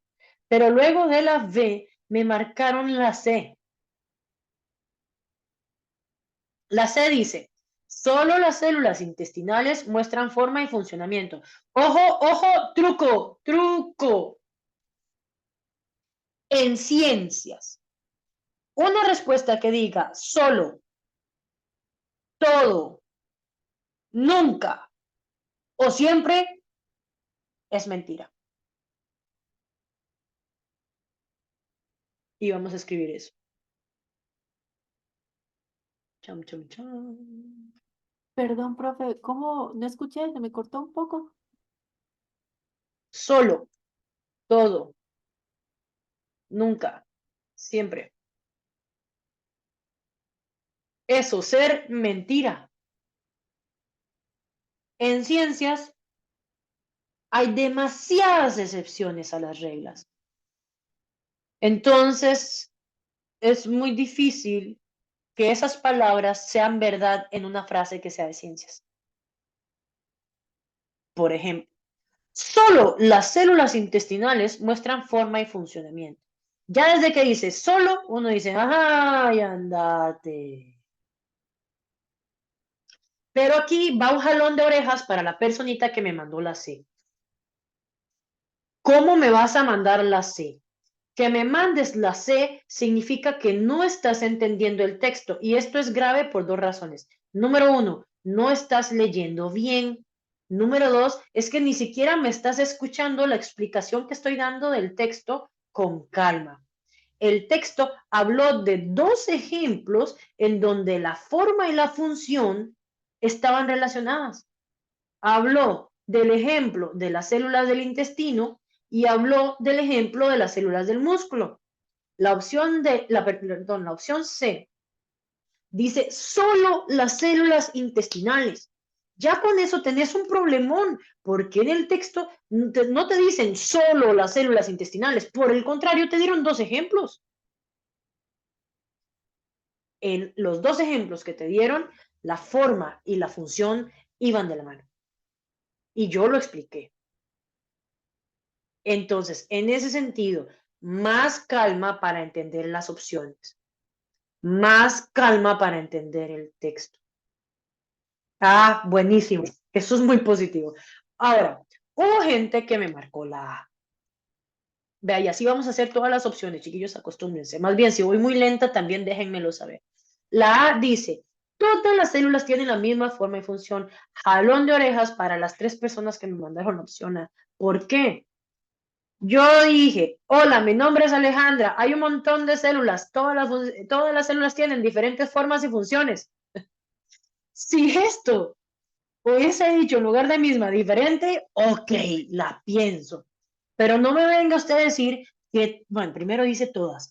A: Pero luego de la V me marcaron la C. La C dice, solo las células intestinales muestran forma y funcionamiento. Ojo, ojo, truco, truco. En ciencias, una respuesta que diga solo, todo, nunca o siempre es mentira. Y vamos a escribir eso. Cham, cham, cham.
H: Perdón, profe, ¿cómo? No escuché, se me cortó un poco.
A: Solo, todo, nunca, siempre. Eso, ser mentira. En ciencias hay demasiadas excepciones a las reglas. Entonces, es muy difícil que esas palabras sean verdad en una frase que sea de ciencias. Por ejemplo, solo las células intestinales muestran forma y funcionamiento. Ya desde que dice solo, uno dice, ¡ay, andate! Pero aquí va un jalón de orejas para la personita que me mandó la C. ¿Cómo me vas a mandar la C? Que me mandes la C significa que no estás entendiendo el texto y esto es grave por dos razones. Número uno, no estás leyendo bien. Número dos, es que ni siquiera me estás escuchando la explicación que estoy dando del texto con calma. El texto habló de dos ejemplos en donde la forma y la función estaban relacionadas. Habló del ejemplo de las células del intestino y habló del ejemplo de las células del músculo. La opción C dice solo las células intestinales. Ya con eso tenés un problemón, porque en el texto no te dicen solo las células intestinales, por el contrario, te dieron dos ejemplos. En los dos ejemplos que te dieron, la forma y la función iban de la mano. Y yo lo expliqué. Entonces, en ese sentido, más calma para entender las opciones, más calma para entender el texto. Ah, buenísimo. Eso es muy positivo. Ahora, hubo gente que me marcó la A. Vea, y así vamos a hacer todas las opciones, chiquillos, acostúmbrense. Más bien, si voy muy lenta, también déjenmelo saber. La A dice, todas las células tienen la misma forma y función. Jalón de orejas para las 3 personas que me mandaron la opción A. ¿Por qué? Yo dije, hola, mi nombre es Alejandra, hay un montón de células, todas las células tienen diferentes formas y funciones. Si esto hubiese dicho en lugar de misma diferente, ok, la pienso. Pero no me venga usted a decir que, bueno, primero dice todas.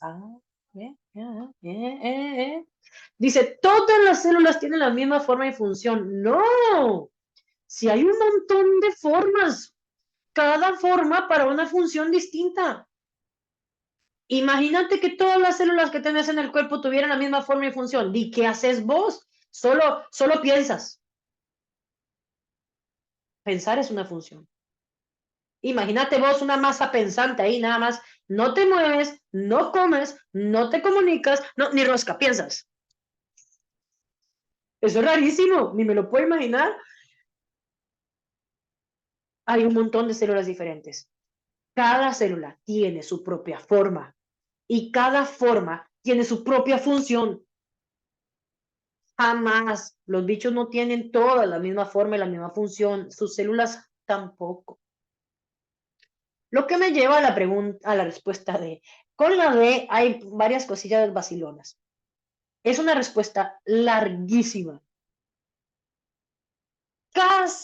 A: Dice, todas las células tienen la misma forma y función. No, si hay un montón de formas, cada forma para una función distinta. Imagínate que todas las células que tenés en el cuerpo tuvieran la misma forma y función. ¿Y qué haces vos? Solo piensas. Pensar es una función. Imagínate vos una masa pensante ahí, nada más. No te mueves, no comes, no te comunicas, no, ni rosca, piensas. Eso es rarísimo, ni me lo puedo imaginar. Hay un montón de células diferentes. Cada célula tiene su propia forma y cada forma tiene su propia función. Jamás. Los bichos no tienen todas la misma forma y la misma función. Sus células tampoco. Lo que me lleva a la pregunta, a la respuesta de, con la D hay varias cosillas vacilonas. Es una respuesta larguísima.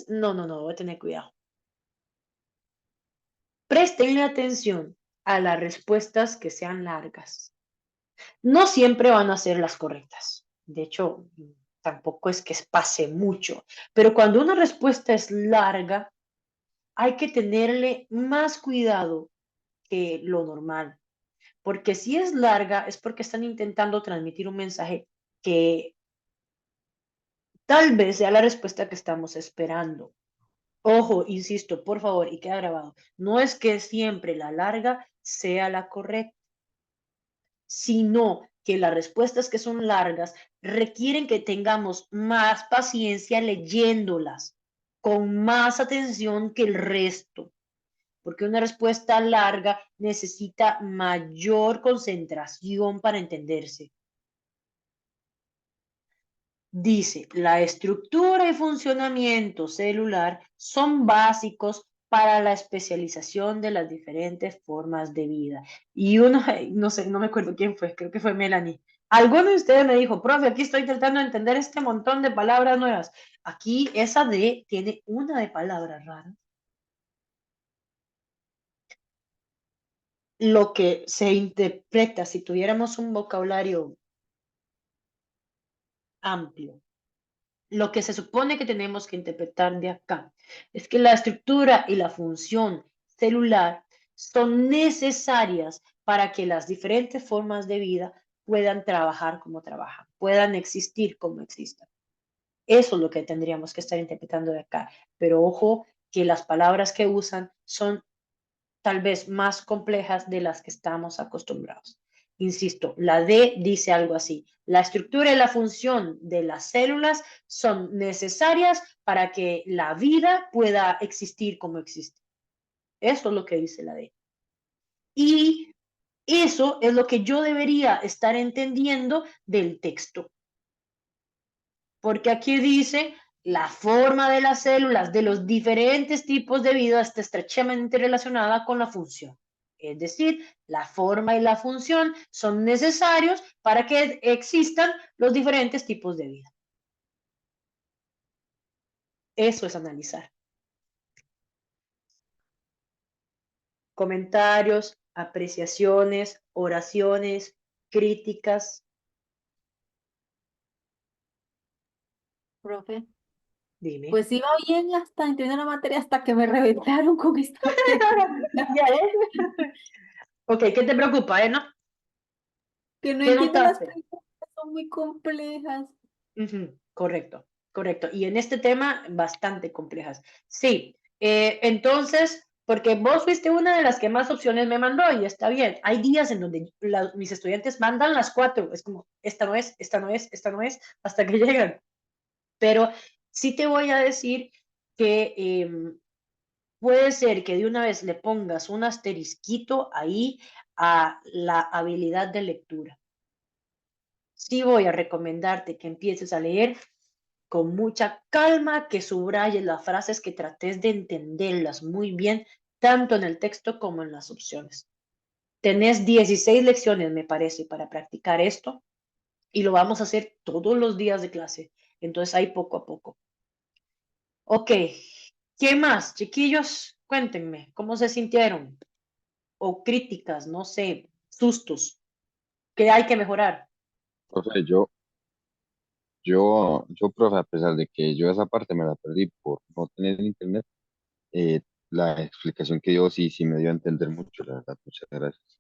A: No, voy a tener cuidado. Prestenle atención a las respuestas que sean largas. No siempre van a ser las correctas. De hecho, tampoco es que pase mucho. Pero cuando una respuesta es larga, hay que tenerle más cuidado que lo normal. Porque si es larga, es porque están intentando transmitir un mensaje que tal vez sea la respuesta que estamos esperando. Ojo, insisto, por favor, y queda grabado, no es que siempre la larga sea la correcta, sino que las respuestas que son largas requieren que tengamos más paciencia leyéndolas, con más atención que el resto, porque una respuesta larga necesita mayor concentración para entenderse. Dice, la estructura y funcionamiento celular son básicos para la especialización de las diferentes formas de vida. Y uno, no sé, no me acuerdo quién fue, creo que fue Melanie. Alguno de ustedes me dijo, profe, aquí estoy tratando de entender este montón de palabras nuevas. Aquí esa D tiene una de palabras raras. Lo que se interpreta, si tuviéramos un vocabulario amplio, lo que se supone que tenemos que interpretar de acá es que la estructura y la función celular son necesarias para que las diferentes formas de vida puedan trabajar como trabajan, puedan existir como existan. Eso es lo que tendríamos que estar interpretando de acá. Pero ojo que las palabras que usan son tal vez más complejas de las que estamos acostumbrados. Insisto, la D dice algo así. La estructura y la función de las células son necesarias para que la vida pueda existir como existe. Eso es lo que dice la D. Y eso es lo que yo debería estar entendiendo del texto. Porque aquí dice la forma de las células de los diferentes tipos de vida está estrechamente relacionada con la función. Es decir, la forma y la función son necesarios para que existan los diferentes tipos de vida. Eso es analizar. Comentarios, apreciaciones, oraciones, críticas.
H: Profe,
A: Dime.
H: pues iba bien hasta entendiendo la materia hasta que me reventaron con esta pregunta.
A: Ya ves. Ok, ¿qué te preocupa, no?
H: Que no
A: ¿Qué
H: entiendo las
A: notaste?
H: preguntas, son muy complejas.
A: Correcto, correcto. Y en este tema, bastante complejas. Sí, entonces, porque vos fuiste una de las que más opciones me mandó y está bien. Hay días en donde mis estudiantes mandan las 4. Es como, esta no es, esta no es, esta no es, hasta que llegan. Pero sí te voy a decir que puede ser que de una vez le pongas un asterisquito ahí a la habilidad de lectura. Sí voy a recomendarte que empieces a leer con mucha calma, que subrayes las frases, que trates de entenderlas muy bien, tanto en el texto como en las opciones. Tenés 16 lecciones, me parece, para practicar esto y lo vamos a hacer todos los días de clase. Entonces, ahí poco a poco. Ok, ¿qué más, chiquillos? Cuéntenme, ¿cómo se sintieron? O críticas, no sé, sustos, ¿qué hay que mejorar?
D: Profe, profe, a pesar de que yo esa parte me la perdí por no tener internet, eh, la explicación que dio sí me dio a entender mucho, la verdad. Muchas gracias.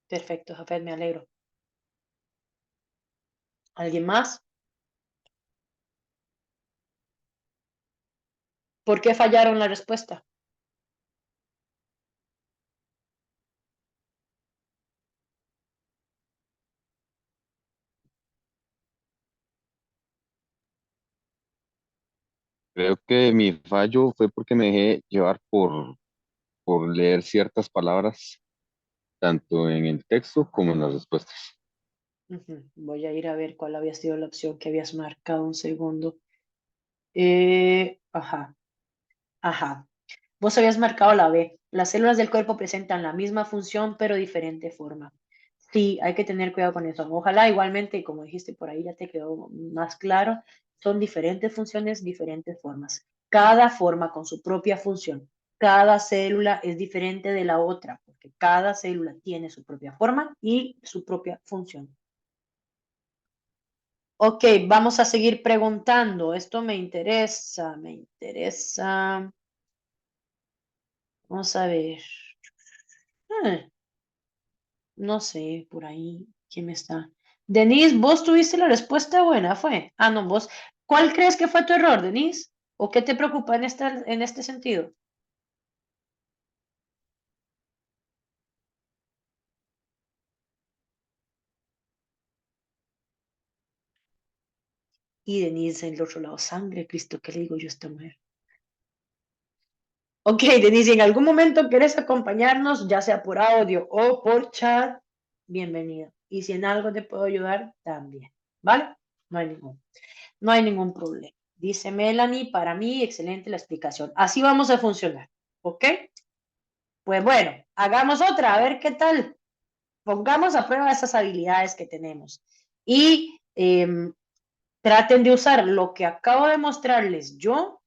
A: Perfecto, Jafet, me alegro. ¿Alguien más? ¿Por qué fallaron la respuesta?
D: Creo que mi fallo fue porque me dejé llevar por leer ciertas palabras, tanto en el texto como en las respuestas.
A: Voy a ir a ver cuál había sido la opción que habías marcado un segundo. Ajá, ajá. Vos habías marcado la B. Las células del cuerpo presentan la misma función, pero diferente forma. Sí, hay que tener cuidado con eso. Ojalá igualmente, como dijiste por ahí, ya te quedó más claro, son diferentes funciones, diferentes formas. Cada forma con su propia función. Cada célula es diferente de la otra, porque porque cada célula tiene su propia forma y su propia función. Ok, vamos a seguir preguntando. Esto me interesa, me interesa. Vamos a ver. Ah, no sé, por ahí, ¿quién me está? Denise, ¿vos tuviste la respuesta buena? ¿Fue? Ah, no, vos. ¿Cuál crees que fue tu error, Denise? ¿O qué te preocupa en este sentido? Y Denise, el otro lado, sangre, Cristo, ¿qué le digo yo a esta mujer? Ok, Denise, si en algún momento quieres acompañarnos, ya sea por audio o por chat, bienvenido. Y si en algo te puedo ayudar, también, ¿vale? No hay no hay ningún problema. Dice Melanie, para mí, excelente la explicación. Así vamos a funcionar, ¿ok? Pues bueno, hagamos otra, a ver qué tal. Pongamos a prueba esas habilidades que tenemos. Y traten de usar lo que acabo de mostrarles yo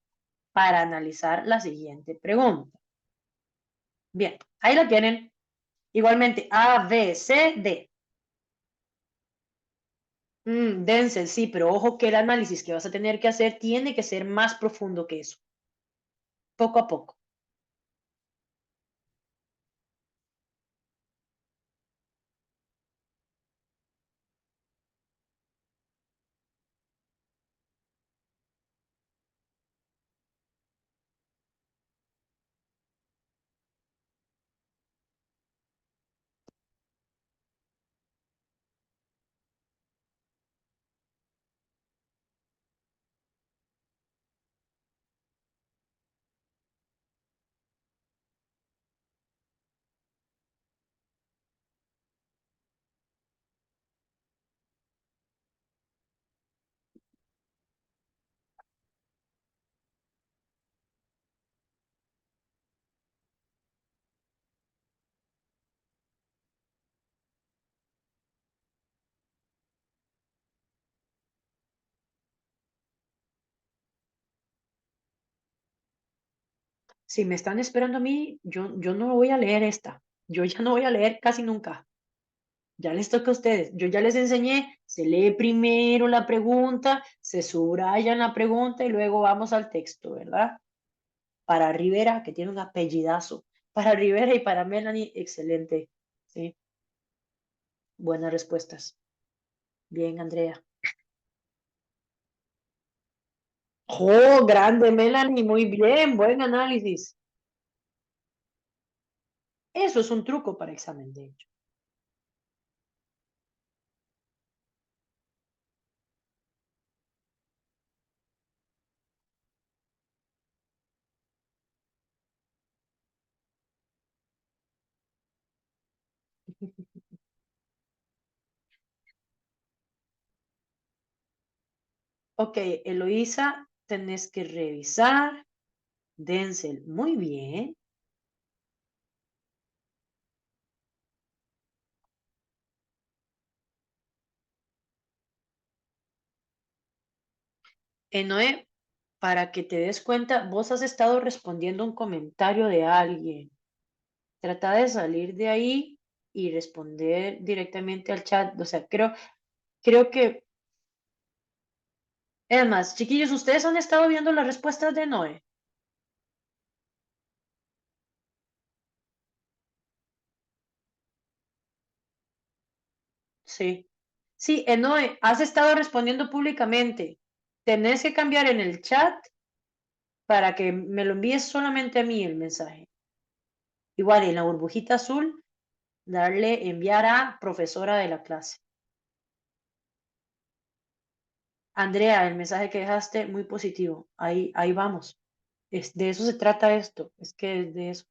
A: para analizar la siguiente pregunta. Bien, ahí la tienen. Igualmente, A, B, C, D. Dense, sí, pero ojo que el análisis que vas a tener que hacer tiene que ser más profundo que eso. Poco a poco. Si me están esperando a mí, yo no voy a leer esta. Yo ya no voy a leer casi nunca. Ya les toca a ustedes. Yo ya les enseñé, se lee primero la pregunta, se subraya la pregunta y luego vamos al texto, ¿verdad? Para Rivera, que tiene un apellidazo. Para Rivera y para Melanie, excelente. Sí, buenas respuestas. Bien, Andrea. Oh, grande, Melanie, muy bien, buen análisis. Eso es un truco para examen, de hecho. Ok, Eloísa, tenés que revisar. Denzel, muy bien. Noé, para que te des cuenta, vos has estado respondiendo un comentario de alguien. Trata de salir de ahí y responder directamente al chat. O sea, creo que, es más, chiquillos, ¿ustedes han estado viendo las respuestas de Noé? Sí. Sí, Noé, has estado respondiendo públicamente. Tenés que cambiar en el chat para que me lo envíes solamente a mí el mensaje. Igual en la burbujita azul, darle enviar a profesora de la clase. Andrea, el mensaje que dejaste, muy positivo. Ahí vamos. De eso se trata esto. Es que es de eso.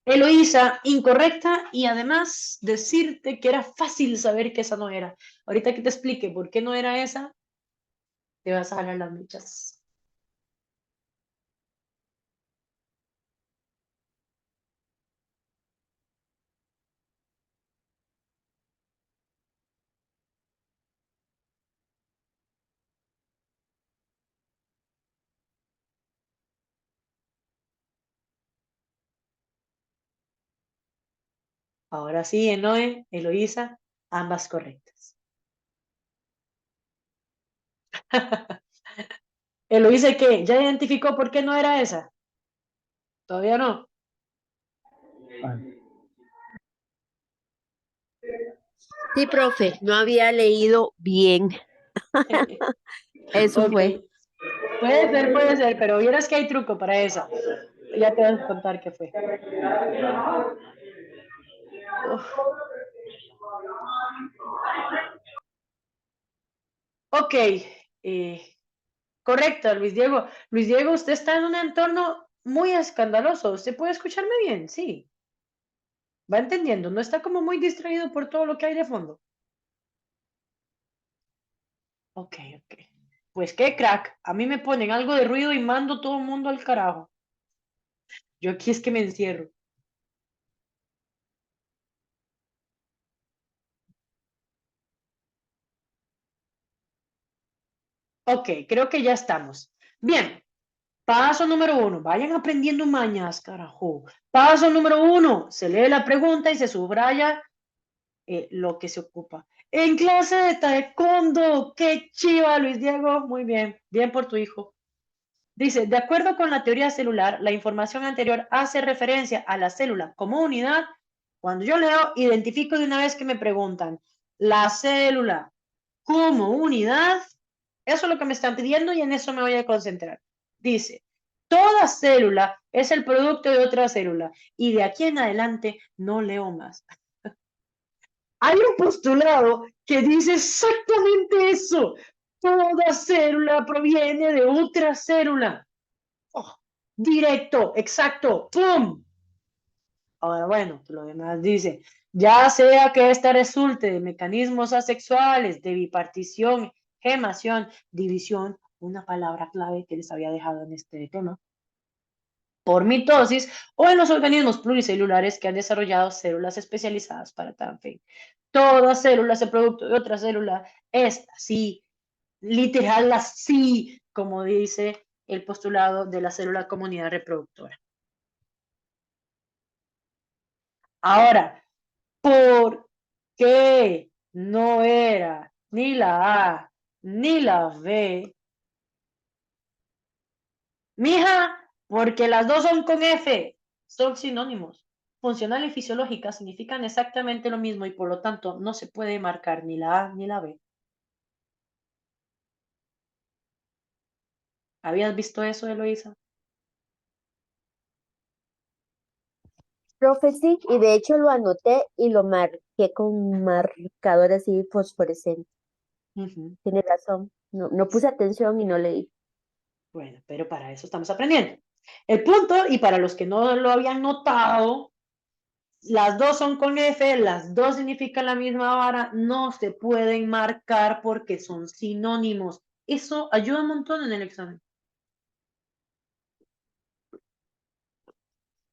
A: Eloísa, incorrecta y además decirte que era fácil saber que esa no era. Ahorita que te explique por qué no era esa, te vas a jalar las mechas. Ahora sí, Enoe, Eloísa, ambas correctas. Eloísa, ¿qué? ¿Ya identificó por qué no era esa? Todavía no.
B: Sí, profe, no había leído bien. Eso
A: Ok.
B: fue.
A: Puede ser, pero vieras que hay truco para esa. Ya te voy a contar qué fue. Uf. Ok. Correcto, Luis Diego. Luis Diego, usted está en un entorno muy escandaloso. ¿Usted puede escucharme bien? Sí. Va entendiendo. No está como muy distraído por todo lo que hay de fondo. Ok, ok. Pues qué crack. A mí me ponen algo de ruido y mando todo el mundo al carajo. Yo aquí es que me encierro. Ok, creo que ya estamos. Bien, paso número 1. Vayan aprendiendo mañas, carajo. Paso número 1. Se lee la pregunta y se subraya lo que se ocupa. En clase de taekwondo. ¡Qué chiva, Luis Diego! Muy bien. Bien por tu hijo. Dice, de acuerdo con la teoría celular, la información anterior hace referencia a la célula como unidad. Cuando yo leo, identifico de una vez que me preguntan, la célula como unidad, eso es lo que me están pidiendo y en eso me voy a concentrar. Dice, toda célula es el producto de otra célula y de aquí en adelante no leo más. Hay un postulado que dice exactamente eso. Toda célula proviene de otra célula. Oh, directo, exacto, ¡pum! Ahora, bueno, lo demás dice, ya sea que esta resulte de mecanismos asexuales, de bipartición, gemación, división, una palabra clave que les había dejado en este tema, por mitosis o en los organismos pluricelulares que han desarrollado células especializadas para tal fin. Toda célula es el producto de otra célula, esta sí, literal así, como dice el postulado de la célula comunidad reproductora. Ahora, ¿por qué no era ni la A ni la B? Mija, porque las dos son con F, son sinónimos. Funcional y fisiológica significan exactamente lo mismo y por lo tanto no se puede marcar ni la A ni la B. ¿Habías visto eso, Eloisa?
B: Profe, sí, y de hecho lo anoté y lo marqué con marcador así fosforescente.
A: Ujú.
B: Tiene razón. No, no puse atención y no leí.
A: Bueno, pero para eso estamos aprendiendo. El punto, y para los que no lo habían notado, las dos son con F, las dos significan la misma vara, no se pueden marcar porque son sinónimos. Eso ayuda un montón en el examen.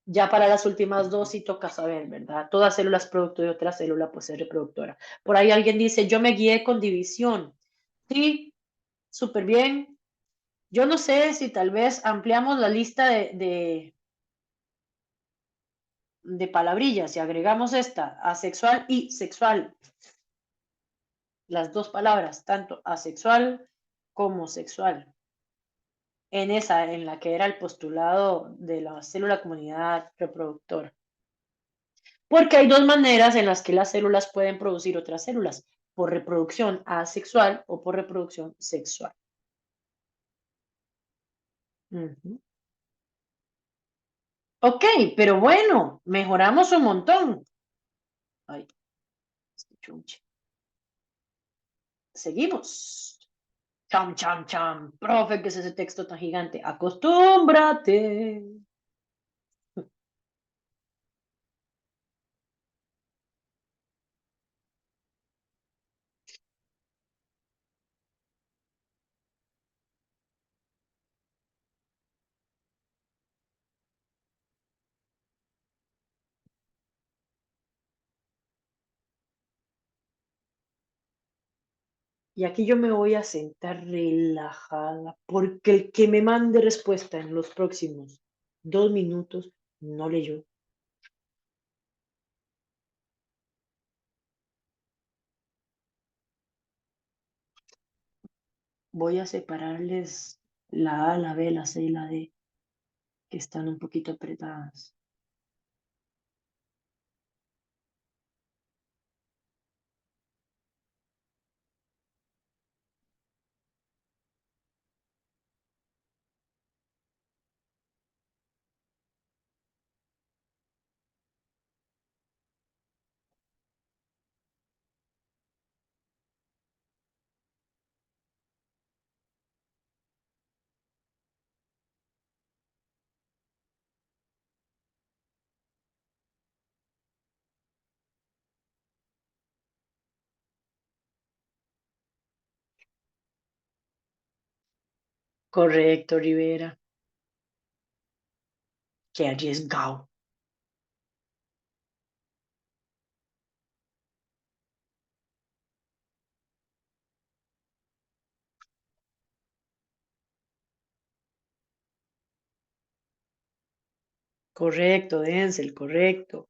A: Ya para las últimas dos sí toca saber, ¿verdad? Toda célula es producto de otra célula, pues es reproductora. Por ahí alguien dice, yo me guié con división. Sí, súper bien. Yo no sé si tal vez ampliamos la lista de palabrillas y agregamos esta, asexual y sexual. Las dos palabras, tanto asexual como sexual. En esa, en la que era el postulado de la célula comunidad reproductora. Porque hay dos maneras en las que las células pueden producir otras células, por reproducción asexual o por reproducción sexual. Ujú. Ok, pero bueno, mejoramos un montón. Ay, este chunche. Seguimos. Cham, cham, cham. Profe, ¿qué es ese texto tan gigante? Acostúmbrate. Y aquí yo me voy a sentar relajada, porque el que me mande respuesta en los próximos 2 minutos no leyó. Voy a separarles la A, la B, la C y la D, que están un poquito apretadas. Correcto, Rivera. Qué arriesgado. Correcto, Denzel, correcto.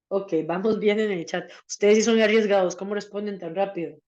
A: Ok, vamos bien en el chat. Ustedes sí son arriesgados, ¿cómo responden tan rápido?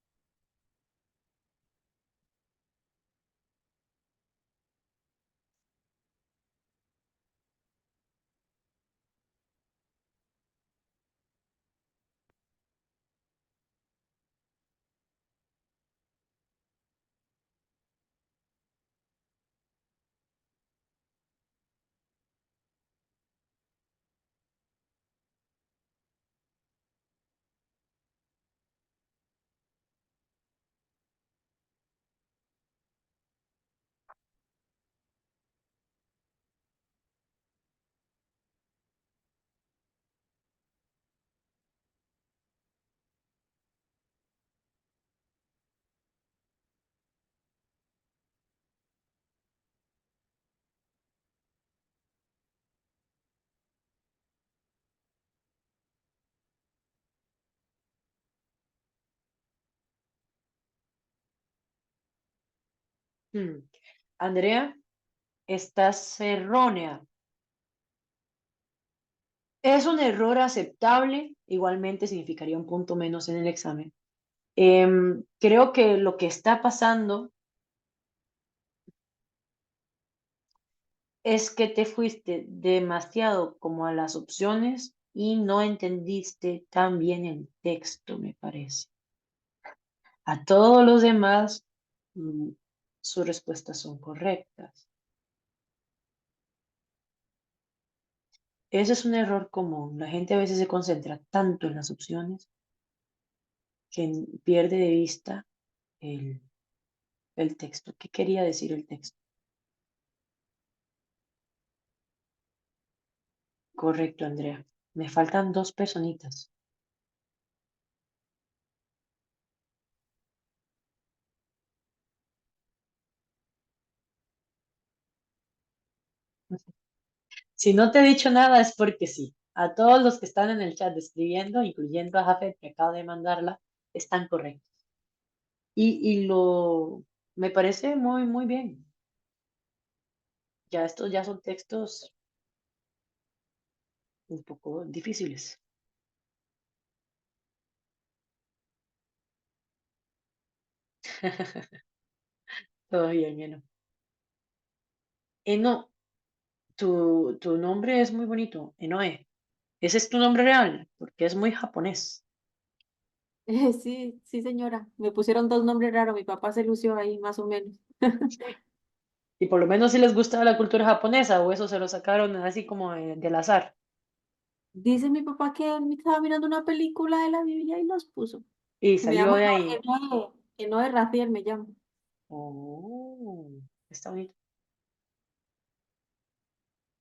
A: Andrea, estás errónea. Es un error aceptable, igualmente significaría un punto menos en el examen. Creo que lo que está pasando es que te fuiste demasiado como a las opciones y no entendiste tan bien el texto, me parece. A todos los demás, sus respuestas son correctas. Ese es un error común. La gente a veces se concentra tanto en las opciones que pierde de vista el, el texto. ¿Qué quería decir el texto? Correcto, Andrea. Me faltan dos personitas. Si no te he dicho nada es porque sí. A todos los que están en el chat escribiendo, incluyendo a Jafet, que acaba de mandarla, están correctos. Me parece muy, muy bien. Ya estos ya son textos un poco difíciles. Todo bien, Eno. Eno, tu nombre es muy bonito, Enoe. ¿Ese es tu nombre real? Porque es muy japonés.
H: Sí, sí, señora. Me pusieron dos nombres raros. Mi papá se lució ahí, más o menos.
A: Y por lo menos si les gusta la cultura japonesa o eso se lo sacaron así como del azar.
H: Dice mi papá que él estaba mirando una película de la Biblia y los puso.
A: Y
H: Me
A: salió
H: llamo
A: de ahí.
H: Enoe Raciel, me llamo.
A: Oh, está bonito.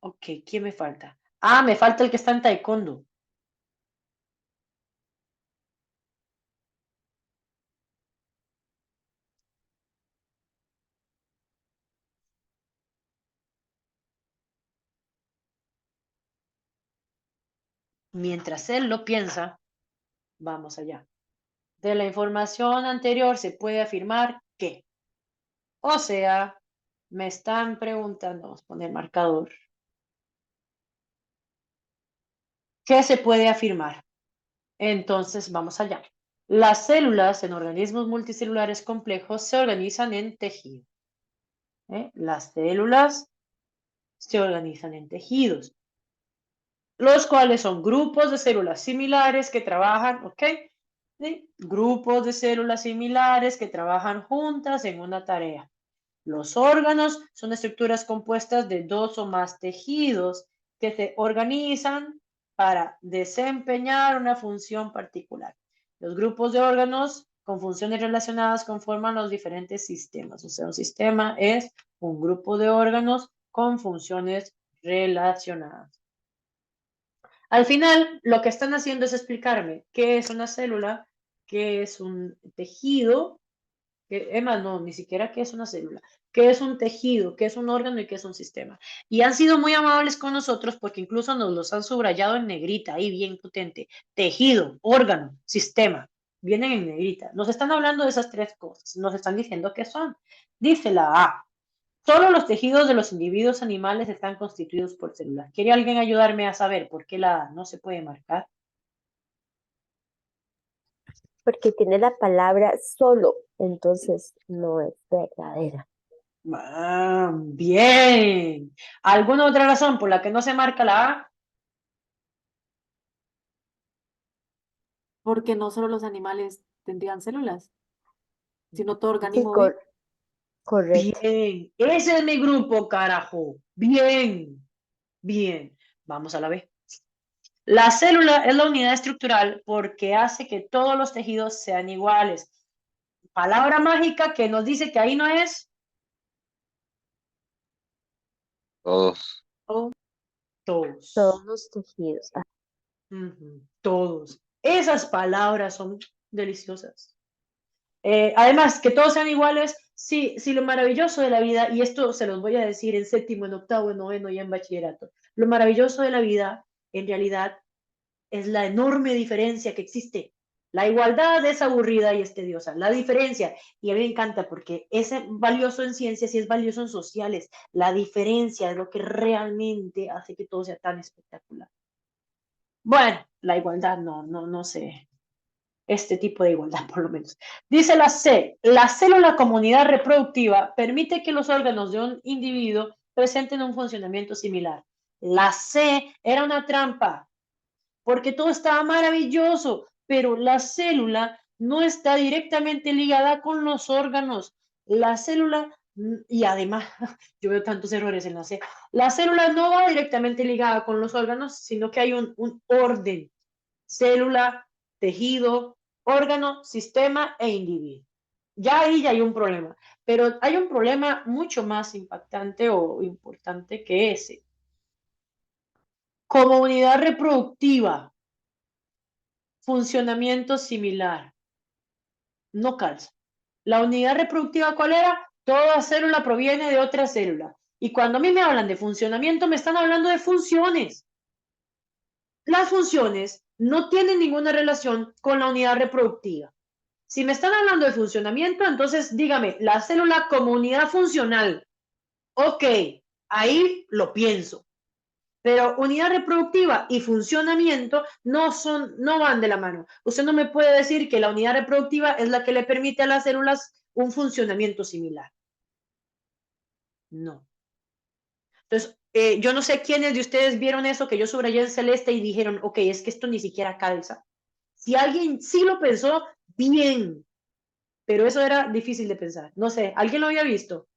A: Ok, ¿quién me falta? Ah, me falta el que está en taekwondo. Mientras él lo piensa, vamos allá. De la información anterior se puede afirmar que, o sea, me están preguntando, vamos a poner marcador, ¿qué se puede afirmar? Entonces, vamos allá. Las células en organismos multicelulares complejos se organizan en tejido. Las células se organizan en tejidos, los cuales son grupos de células similares que trabajan, ¿ok? ¿Sí? Grupos de células similares que trabajan juntas en una tarea. Los órganos son estructuras compuestas de dos o más tejidos que se organizan para desempeñar una función particular. Los grupos de órganos con funciones relacionadas conforman los diferentes sistemas. O sea, un sistema es un grupo de órganos con funciones relacionadas. Al final, lo que están haciendo es explicarme qué es una célula, qué es un tejido, Emma, no, ni siquiera qué es una célula, qué es un tejido, qué es un órgano y qué es un sistema. Y han sido muy amables con nosotros porque incluso nos los han subrayado en negrita, ahí bien potente. Tejido, órgano, sistema, vienen en negrita. Nos están hablando de esas tres cosas, nos están diciendo qué son. Dice la A. Solo los tejidos de los individuos animales están constituidos por células. ¿Quiere alguien ayudarme a saber por qué la A no se puede marcar?
B: Porque tiene la palabra solo, entonces no es verdadera.
A: Ah, bien. ¿Alguna otra razón por la que no se marca la A?
H: Porque no solo los animales tendrían células, sino todo
B: Sí,
H: organismo vivo.
B: correcto.
A: Bien. Ese es mi grupo, carajo. Bien. Bien. Vamos a la B. La célula es la unidad estructural porque hace que todos los tejidos sean iguales. Palabra mágica que nos dice que ahí no es
E: Todos.
A: todos.
B: Todos los tejidos.
A: Todos. Esas palabras son deliciosas. Además, que todos sean iguales, sí, lo maravilloso de la vida, y esto se los voy a decir en séptimo, en octavo, en noveno y en bachillerato, lo maravilloso de la vida, en realidad, es la enorme diferencia que existe. La igualdad es aburrida y es tediosa. La diferencia, y a mí me encanta porque es valioso en ciencias y es valioso en sociales. La diferencia es lo que realmente hace que todo sea tan espectacular. Bueno, la igualdad no sé. Este tipo de igualdad, por lo menos. Dice la C, la célula comunidad reproductiva permite que los órganos de un individuo presenten un funcionamiento similar. La C era una trampa, porque todo estaba maravilloso, pero la célula no está directamente ligada con los órganos. La célula, y además, yo veo tantos errores en la C, la célula no va directamente ligada con los órganos, sino que hay un orden. Célula, tejido, órgano, sistema e individuo. Ya ahí ya hay un problema, pero hay un problema mucho más impactante o importante que ese. Como unidad reproductiva, funcionamiento similar. No calza. La unidad reproductiva, ¿cuál era? Toda célula proviene de otra célula. Y cuando a mí me hablan de funcionamiento, me están hablando de funciones. Las funciones no tienen ninguna relación con la unidad reproductiva. Si me están hablando de funcionamiento, entonces dígame, la célula como unidad funcional. Ok, ahí lo pienso. Pero unidad reproductiva y funcionamiento no van de la mano. Usted no me puede decir que la unidad reproductiva es la que le permite a las células un funcionamiento similar. No. Entonces, yo no sé quiénes de ustedes vieron eso que yo subrayé en celeste y dijeron, ok, es que esto ni siquiera calza. Si alguien sí lo pensó, bien, pero eso era difícil de pensar. No sé, ¿alguien lo había visto?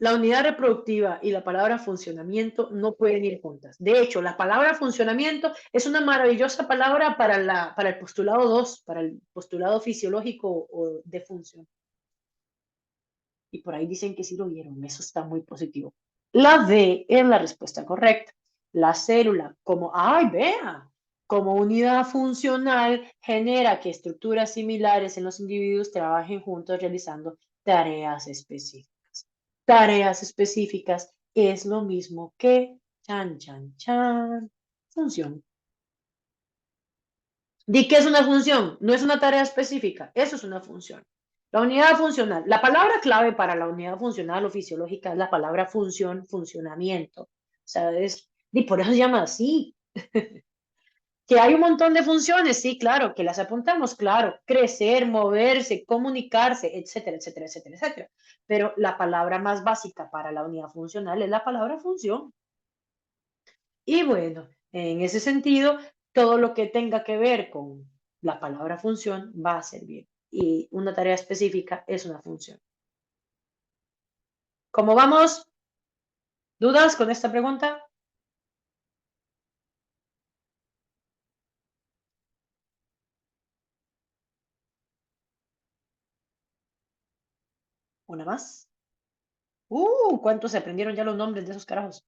A: La unidad reproductiva y la palabra funcionamiento no pueden ir juntas. De hecho, la palabra funcionamiento es una maravillosa palabra para el postulado 2, para el postulado fisiológico o de función. Y por ahí dicen que sí lo vieron, eso está muy positivo. La D es la respuesta correcta. La célula, como unidad funcional, genera que estructuras similares en los individuos trabajen juntos realizando tareas específicas. Tareas específicas es lo mismo que función. ¿Di qué es una función? No es una tarea específica, eso es una función. La unidad funcional, la palabra clave para la unidad funcional o fisiológica es la palabra función, funcionamiento. sea, y por eso se llama así. Que hay un montón de funciones, sí, claro, que las apuntamos, claro, crecer, moverse, comunicarse, etcétera, etcétera, etcétera, etcétera. Pero la palabra más básica para la unidad funcional es la palabra función. Y bueno, en ese sentido, todo lo que tenga que ver con la palabra función va a servir. Y una tarea específica es una función. ¿Cómo vamos? ¿Dudas con esta pregunta? ¿Una más? ¿Cuántos se aprendieron ya los nombres de esos carajos?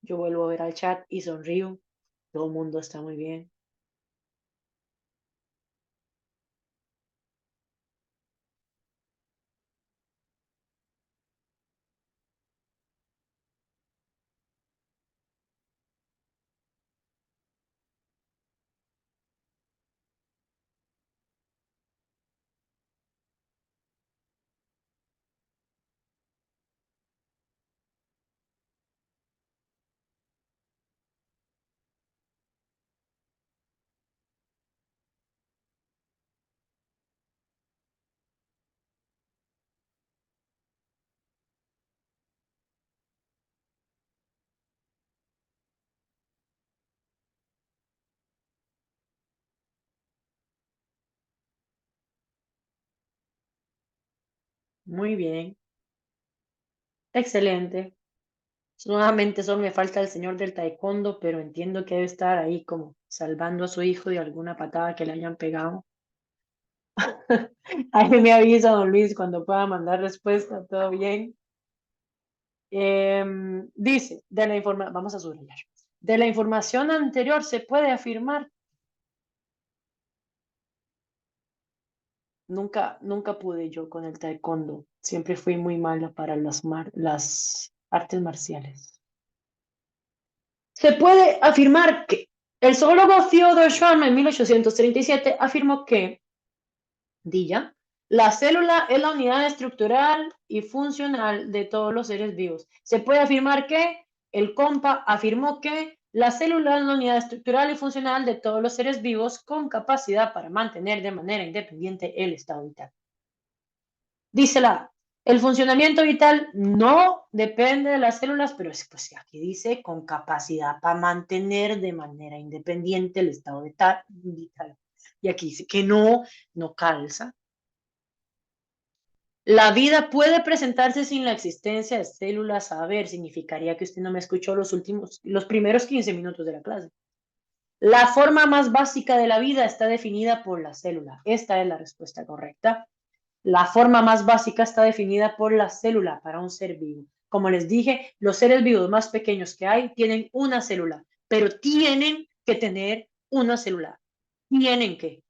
A: Yo vuelvo a ver al chat y sonrío. Todo el mundo está muy bien. Muy bien. Excelente. Nuevamente solo me falta el señor del taekwondo, pero entiendo que debe estar ahí como salvando a su hijo de alguna patada que le hayan pegado. Ahí me avisa, don Luis, cuando pueda mandar respuesta, todo bien. Dice, vamos a subrayar. De la información anterior se puede afirmar. Nunca pude yo con el taekwondo. Siempre fui muy mala para las artes marciales. Se puede afirmar que el zoólogo Theodor Schwann en 1837 afirmó que, Dilla, la célula es la unidad estructural y funcional de todos los seres vivos. Se puede afirmar que el compa afirmó que la célula es la unidad estructural y funcional de todos los seres vivos con capacidad para mantener de manera independiente el estado vital. Dice el funcionamiento vital no depende de las células, pero pues aquí dice con capacidad para mantener de manera independiente el estado vital. Y aquí dice que no calza. La vida puede presentarse sin la existencia de células. A ver, significaría que usted no me escuchó los primeros 15 minutos de la clase. La forma más básica de la vida está definida por la célula. Esta es la respuesta correcta. La forma más básica está definida por la célula para un ser vivo. Como les dije, los seres vivos más pequeños que hay tienen una célula, pero tienen que tener una célula. Tienen que,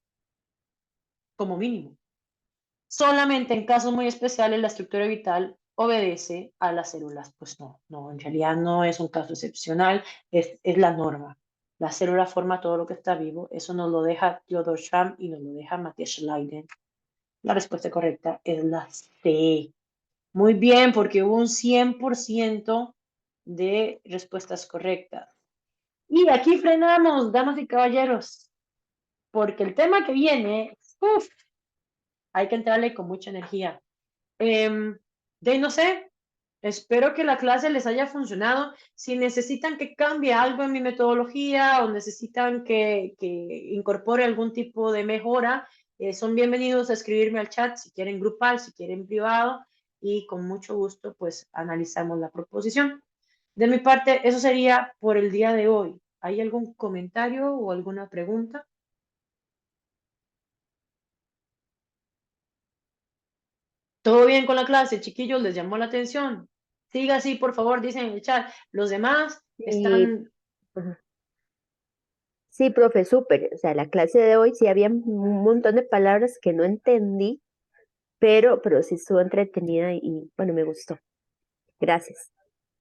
A: como mínimo. Solamente en casos muy especiales la estructura vital obedece a las células. Pues no, en realidad no es un caso excepcional, es la norma. La célula forma todo lo que está vivo. Eso nos lo deja Theodor Schramm y nos lo deja Matthias Leiden. La respuesta correcta es la C. Muy bien, porque hubo un 100% de respuestas correctas. Y aquí frenamos, damas y caballeros, porque el tema que viene, hay que entrarle con mucha energía. No sé, espero que la clase les haya funcionado. Si necesitan que cambie algo en mi metodología o necesitan que incorpore algún tipo de mejora, son bienvenidos a escribirme al chat si quieren grupal, si quieren privado, y con mucho gusto pues analizamos la proposición. De mi parte, eso sería por el día de hoy. ¿Hay algún comentario o alguna pregunta? ¿Todo bien con la clase, chiquillos? ¿Les llamó la atención? Siga así, por favor, dicen en el chat. Los demás
B: Sí,
A: están...
B: sí, profe, súper. O sea, la clase de hoy sí había un montón de palabras que no entendí, pero sí estuvo entretenida y bueno, me gustó. Gracias.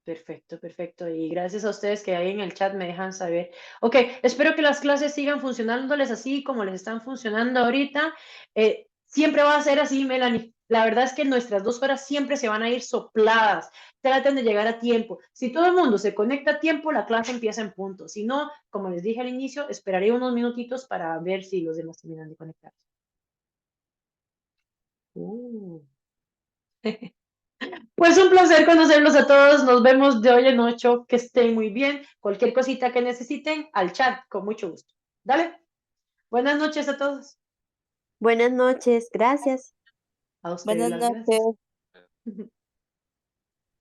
A: Perfecto, perfecto. Y gracias a ustedes que ahí en el chat me dejan saber. Ok, espero que las clases sigan funcionándoles así como les están funcionando ahorita. Siempre va a ser así, Melanie. La verdad es que nuestras 2 horas siempre se van a ir sopladas. Traten de llegar a tiempo. Si todo el mundo se conecta a tiempo, la clase empieza en punto. Si no, como les dije al inicio, esperaré unos minutitos para ver si los demás terminan de conectarse. Pues un placer conocerlos a todos. Nos vemos de hoy en 8. Que estén muy bien. Cualquier cosita que necesiten, al chat, con mucho gusto. Dale. Buenas noches a todos.
B: Buenas noches, gracias.
A: A ustedes
C: Buenas
A: las gracias.
C: noches.